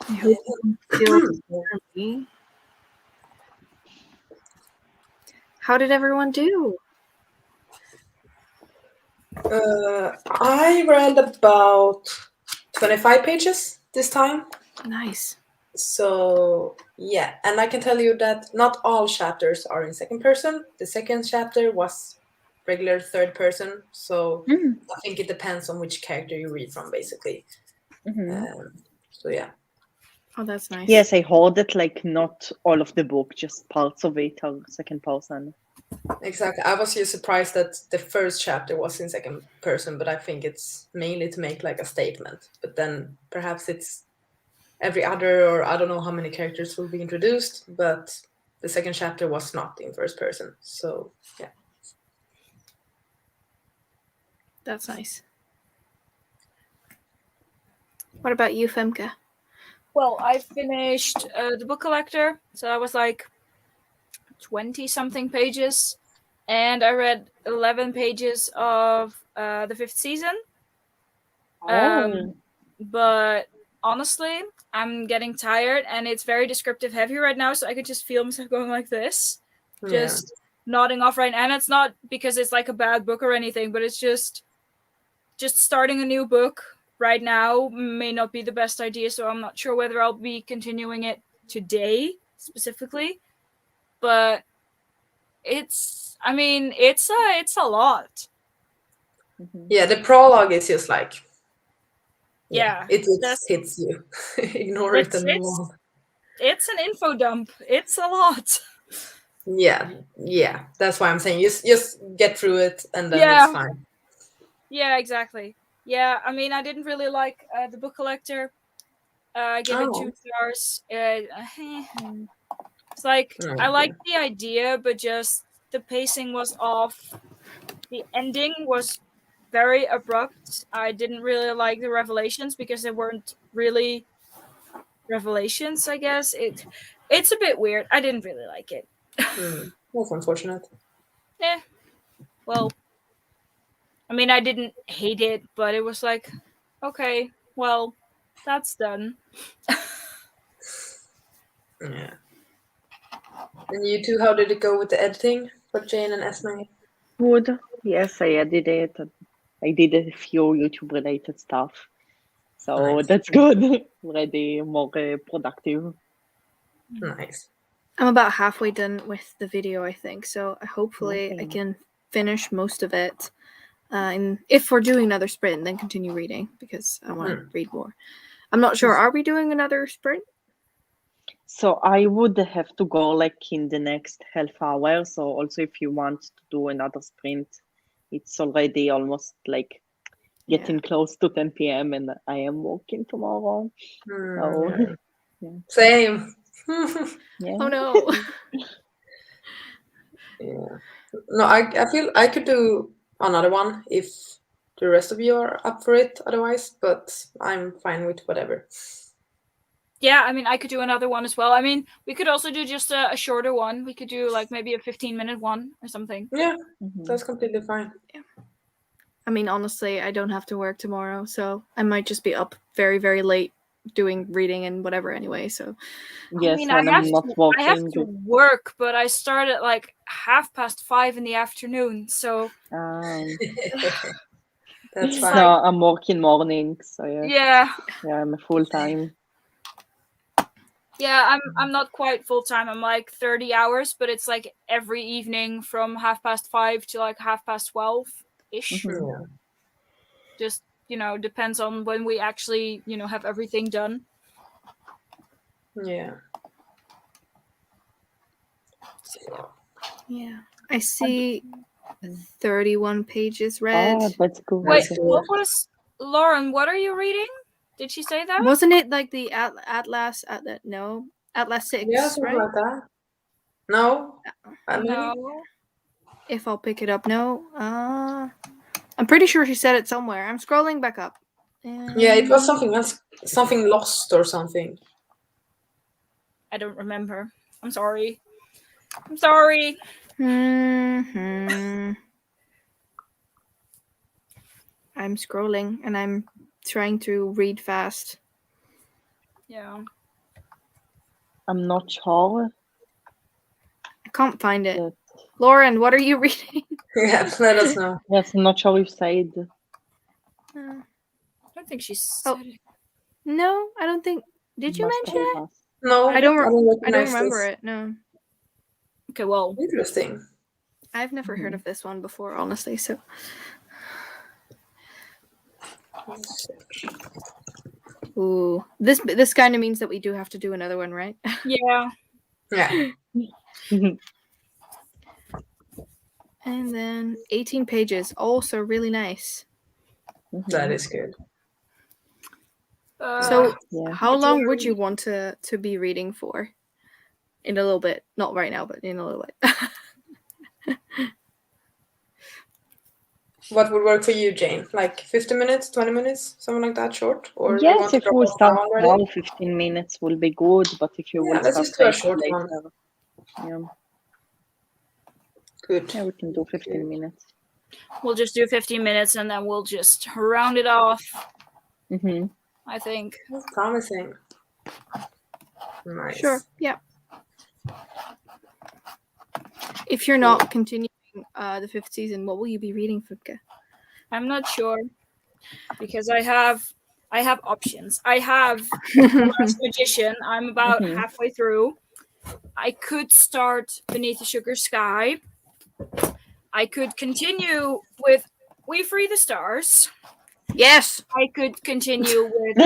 I hope you feel me. How did everyone do? I read about 25 pages this time. Nice. So, yeah. And I can tell you that not all chapters are in second person. The second chapter was regular third person. So, I think it depends on which character you read from, basically. So, yeah. Oh, that's nice. Yes, I heard it, like, not all of the book, just parts of it are second person. Exactly. I was just surprised that the first chapter was in second person, but I think it's mainly to make like a statement. But then perhaps it's every other, or I don't know how many characters will be introduced, but the second chapter was not in first person. So, yeah. That's nice. What about you, Femke? Well, I finished the book collector, so I was like 20-something pages, and I read 11 pages of the 5th season. But honestly, I'm getting tired, and it's very descriptive heavy right now, so I could just feel myself going like this, just nodding off right now. And it's not because it's like a bad book or anything, but it's just starting a new book right now may not be the best idea, so I'm not sure whether I'll be continuing it today specifically. But it's a lot. Yeah, the prologue is just like it hits you. Ignore it and move on. It's an info dump. It's a lot. Yeah, that's why I'm saying just get through it and then it's fine. Yeah, exactly. Yeah, I mean, I didn't really like the book collector. I gave it 2 stars. It's like I liked the idea, but just the pacing was off. The ending was very abrupt. I didn't really like the revelations because they weren't really revelations, I guess. It's a bit weird. I didn't really like it. That's unfortunate. Yeah. Well, I mean, I didn't hate it, but it was like, okay, well, that's done. Yeah. And you two, how did it go with the editing for Jane and Esmay? Good. Yes, I edited it. I did a few YouTube related stuff. So that's good. Already more productive. Nice. I'm about halfway done with the video, I think. So hopefully I can finish most of it. And if we're doing another sprint, then continue reading because I want to read more. I'm not sure. Are we doing another sprint? So I would have to go like in the next half hour. So also if you want to do another sprint, it's already almost like getting close to 10 p.m. and I am working tomorrow. So, Same. Oh no. No, I feel I could do another one if the rest of you are up for it otherwise, but I'm fine with whatever. Yeah, I mean, I could do another one as well. I mean, we could also do just a shorter one. We could do like maybe a 15-minute one or something. Yeah, that's completely fine. Yeah. I mean, honestly, I don't have to work tomorrow, so I might just be up very, very late doing reading and whatever anyway. So yes, I mean, I have to work, but I start at like 5:30 in the afternoon. So that's fine. So I'm working mornings. So yeah, I'm full time. Yeah, I'm not quite full time. I'm like 30 hours, but it's like every evening from 5:30 to like 12:30 ish. Just depends on when we actually have everything done. Yeah. Yeah, I see 31 pages read. Oh, that's cool. Wait, what was Lauren? What are you reading? Did she say that? Wasn't it like the Atlas 6? Yeah, something right? like that. No. No. If I'll pick it up, no. I'm pretty sure she said it somewhere. I'm scrolling back up. Yeah, it was something else, something lost or something. I don't remember. I'm sorry. I'm scrolling and I'm trying to read fast. Yeah. I'm not sure. I can't find it. But... Lauren, what are you reading? Yeah, let us know. Yes, I'm not sure you said. I don't think she said it. No, I don't think. Did you mention it? No, I don't remember it. No. Okay, well, interesting. I've never heard of this one before, honestly. So. Ooh, this kind of means that we do have to do another one, right? Yeah. Yeah. And then 18 pages, also really nice. That is good. So, how long would you want to be reading for? In a little bit, not right now, but in a little bit. What would work for you, Jane? Like 15 minutes, 20 minutes, something like that, short? Or yes, if we start now, 15 minutes will be good. But if you will let's start just do a short later, one. Yeah. Good. Yeah, we can do 15 minutes. We'll just do 15 minutes and then we'll just round it off. I think. That's promising. Nice. Sure. Yeah. If you're not continuing the 5th season, what will you be reading, Femke? I'm not sure because I have options. I have The Last Magician. I'm about halfway through. I could start Beneath the Sugar Sky. I could continue with We Free the Stars. Yes. I could continue with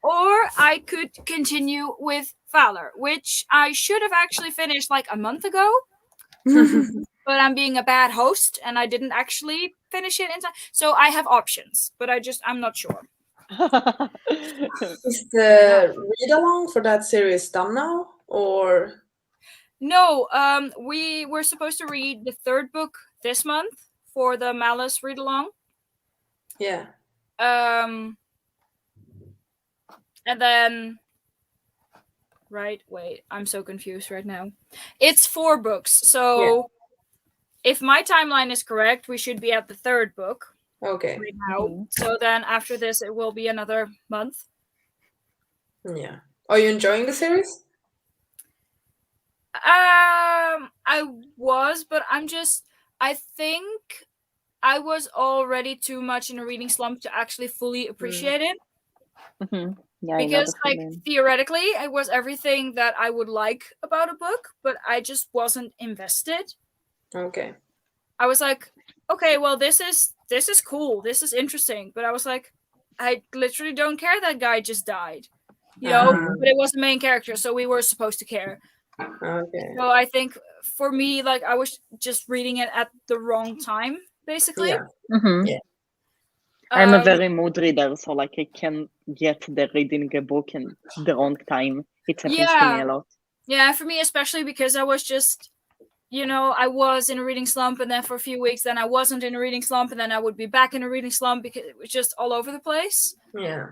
or I could continue with Valor, which I should have actually finished like a month ago. But I'm being a bad host and I didn't actually finish it in time. So I have options, but I'm not sure. Is the read along for that series done now, or? No, we were supposed to read the 3rd book this month for the Malice read along. Yeah. And then wait, I'm so confused right now. It's 4 books. So if my timeline is correct, we should be at the 3rd book. Okay. Right now. So then after this it will be another month. Yeah. Are you enjoying the series? I was, but I think I was already too much in a reading slump to actually fully appreciate it. Yeah, because theoretically it was everything that I would like about a book, but I just wasn't invested. Okay. I was like, okay, well this is cool, this is interesting, but I was like, I literally don't care that guy just died. You know, but it was the main character, so we were supposed to care. Okay. So I think for me, like, I was just reading it at the wrong time, basically. Yeah. I'm a very mood reader, so like I can get the reading a book in the wrong time. It happens to me a lot. Yeah, for me especially because I was just, I was in a reading slump, and then for a few weeks, then I wasn't in a reading slump, and then I would be back in a reading slump because it was just all over the place. Yeah.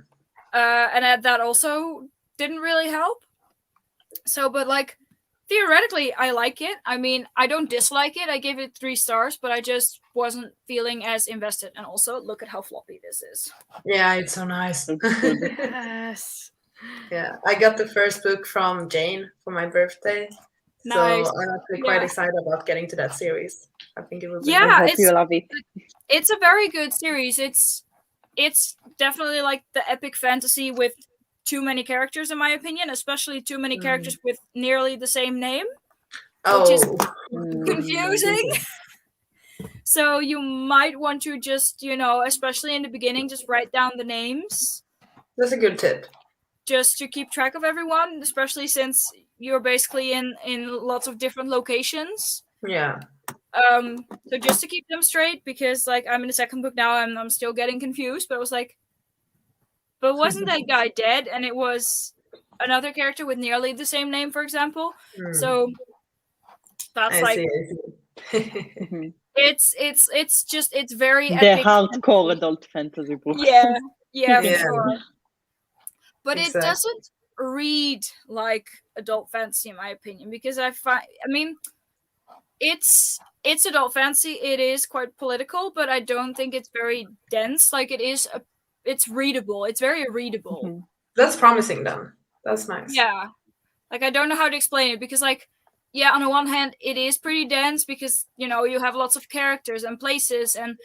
And that also didn't really help. So, but like, theoretically, I like it. I mean, I don't dislike it. I gave it 3 stars, but I just wasn't feeling as invested. And also, look at how floppy this is. Yeah, it's so nice. Yes. Yeah, I got the first book from Jane for my birthday. Nice. So I'm actually quite excited about getting to that series. I think it will be I hope you love it. It's a very good series. It's definitely like the epic fantasy with too many characters, in my opinion, especially too many characters with nearly the same name, which is confusing. So you might want to just, especially in the beginning, just write down the names. That's a good tip. Just to keep track of everyone, especially since you're basically in lots of different locations. Yeah. So just to keep them straight, because like I'm in the 2nd book now and I'm still getting confused, but I was like, but wasn't that guy dead? And it was another character with nearly the same name, for example. So that's it's very epic. The hardcore adult fantasy book. Yeah, for sure. But it doesn't read like adult fantasy, in my opinion, because it's adult fantasy. It is quite political, but I don't think it's very dense. Like, it is it's readable. It's very readable. Mm-hmm. That's promising then. That's nice. Yeah. Like, I don't know how to explain it because, like, yeah, on the one hand, it is pretty dense because, you know, you have lots of characters and places and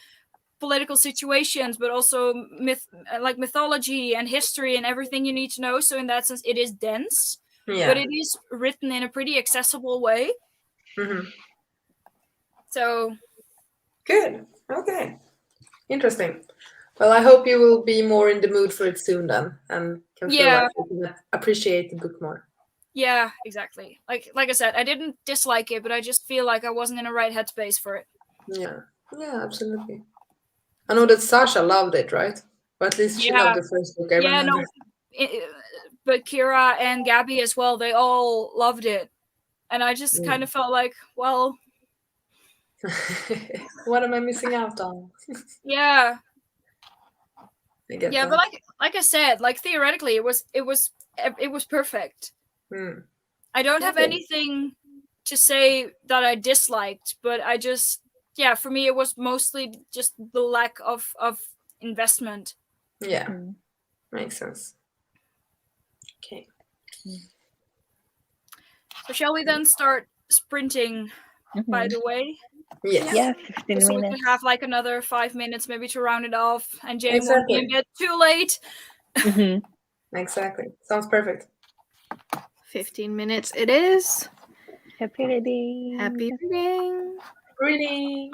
political situations, but also mythology and history and everything you need to know. So in that sense, it is dense, but it is written in a pretty accessible way. Mm-hmm. So good. Okay. Interesting. Well, I hope you will be more in the mood for it soon then, and can feel like you can appreciate the book more. Yeah, exactly. Like I said, I didn't dislike it, but I just feel like I wasn't in the right headspace for it. Yeah, absolutely. I know that Sasha loved it, right? Or at least she loved the first book. I remember. But Kira and Gabby as well, they all loved it. And I just kind of felt like, well... what am I missing out on? Yeah. But like I said, like theoretically, it was perfect. I don't have anything to say that I disliked, but I just, for me, it was mostly just the lack of investment. Yeah, makes sense. Okay. So shall we then start sprinting, by the way? Yes. Yeah, 15 minutes. So we can have like another 5 minutes maybe to round it off, and Jane won't be in bed too late. Exactly. Sounds perfect. 15 minutes it is. Happy reading. Happy reading. Reading.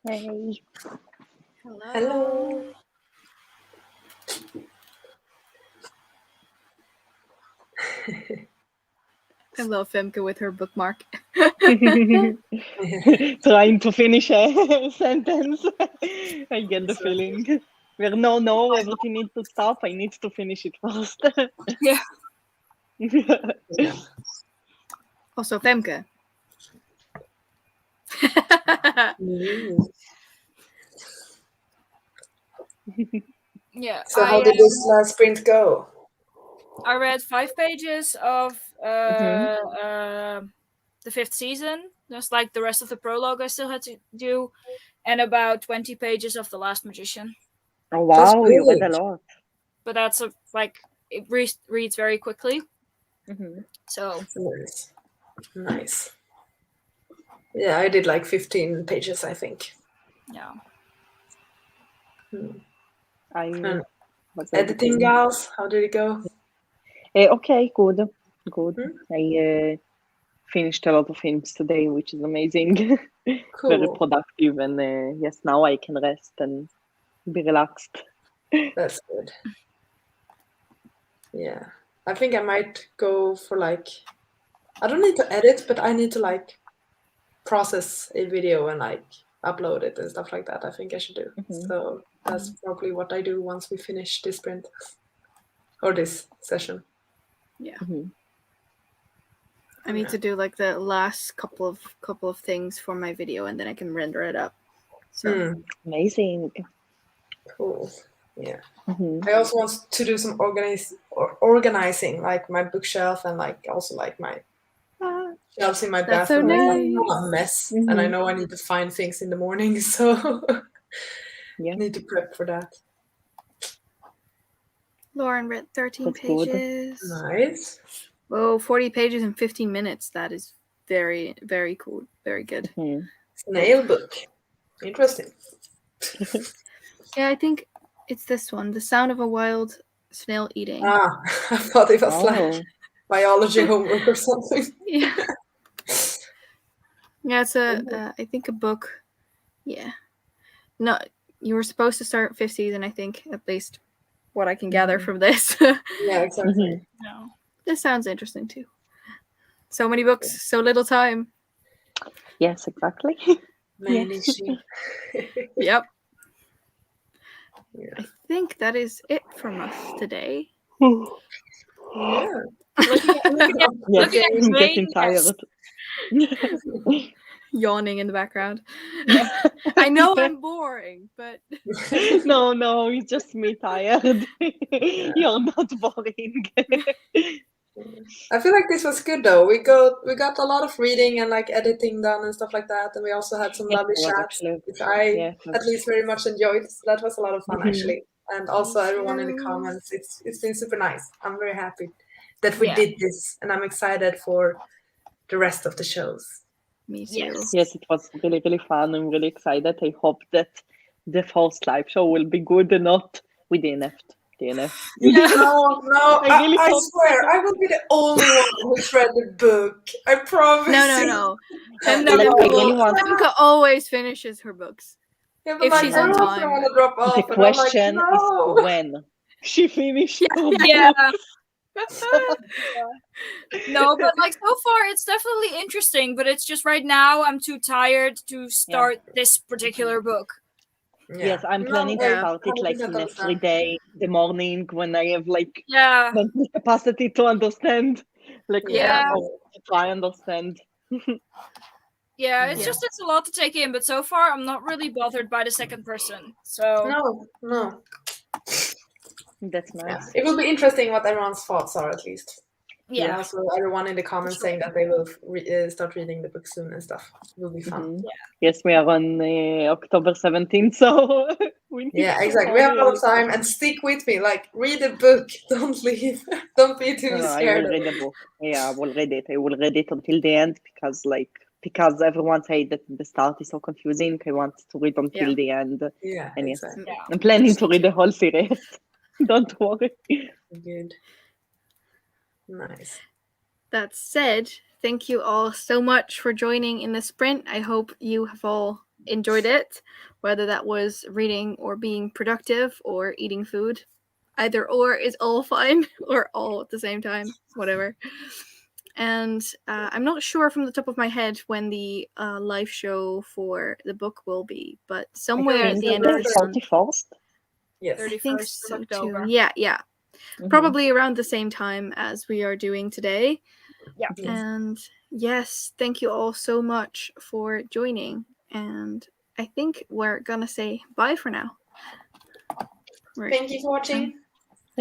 Hey. Hello. I love Femke with her bookmark. Trying to finish a sentence. I get the feeling. Where no, everything needs to stop. I need to finish it first. Yeah. Also, Femke. Yeah. So how did this last sprint go? I read 5 pages of the 5th season. Just like the rest of the prologue I still had to do, and about 20 pages of The Last Magician. Oh wow, you read a lot. But that's it reads very quickly. So nice. Yeah, I did like 15 pages, I think. Yeah. Editing, gals, how did it go? Okay, good. I finished a lot of films today, which is amazing. Cool. Very productive, and yes, now I can rest and be relaxed. That's good. Yeah, I think I might go for like, I don't need to edit, but I need to like process a video and like upload it and stuff like that. I think I should do. So that's probably what I do once we finish this sprint or this session. Yeah. I need to do like the last couple of things for my video, and then I can render it up. So amazing. Cool. Yeah. I also want to do some organizing, like my bookshelf and like also like my shelves in my bathroom. So nice. nice. A mess, and I know I need to find things in the morning, so need to prep for that. Lauren read 13 That's pages. Good. Nice. Whoa, 40 pages in 15 minutes. That is very, very cool. Very good. Snail book. Interesting. Yeah, I think it's this one. The Sound of a Wild Snail Eating. I thought it was like biology homework or something. Yeah. Yeah, it's I think a book. Yeah. No, you were supposed to start 5th season, I think, at least what I can gather from this. Yeah, exactly. No. This sounds interesting too. So many books, so little time. Yes, exactly. Main issue. Yep. Yeah. I think that is it from us today. Yeah. I'm getting tired. Yawning in the background. I know I'm boring, but no, it's just me tired. You're not boring. I feel like this was good though. We got a lot of reading and like editing done and stuff like that, and we also had some lovely chats, which I at least very much enjoyed. So that was a lot of fun actually, and also everyone in the comments. It's been super nice. I'm very happy that we did this, and I'm excited for the rest of the shows. Me too. Yes, it was really, really fun. I'm really excited. I hope that the first live show will be good and not with DNF. No, I swear, I will be the only one who's read the book. I promise. No. Femke always finishes her books. Yeah, if she's on time. Drop off, the question is when she finishes. No, but like so far it's definitely interesting, but it's just right now I'm too tired to start this particular book. Yes, I'm planning to start it like in every day, the morning when I have like mental capacity to understand, like to try understand. It's just it's a lot to take in, but so far I'm not really bothered by the second person. So no. That's nice. Yeah. It will be interesting what everyone's thoughts are, at least. Yeah. So everyone in the comments saying that they will start reading the book soon and stuff. It will be fun. Yes, we are on October 17th, so we need exactly. We have a lot of time, and stick with me. Like, read the book. Don't leave. Don't be too scared. I will read the book. Yeah, I will read it. I will read it until the end because everyone said that the start is so confusing. I want to read until the end. Yeah, and exactly. I'm planning to read the whole series. Don't worry. Good. Nice. That said, thank you all so much for joining in the sprint. I hope you have all enjoyed it, whether that was reading or being productive or eating food. Either or is all fine, or all at the same time, whatever. And I'm not sure from the top of my head when the live show for the book will be, but somewhere at the end of this month. 31st? Yes. I think so October. too. Yeah. Probably around the same time as we are doing today. Yeah. And yes, thank you all so much for joining. And I think we're gonna say bye for now. Thank you for watching.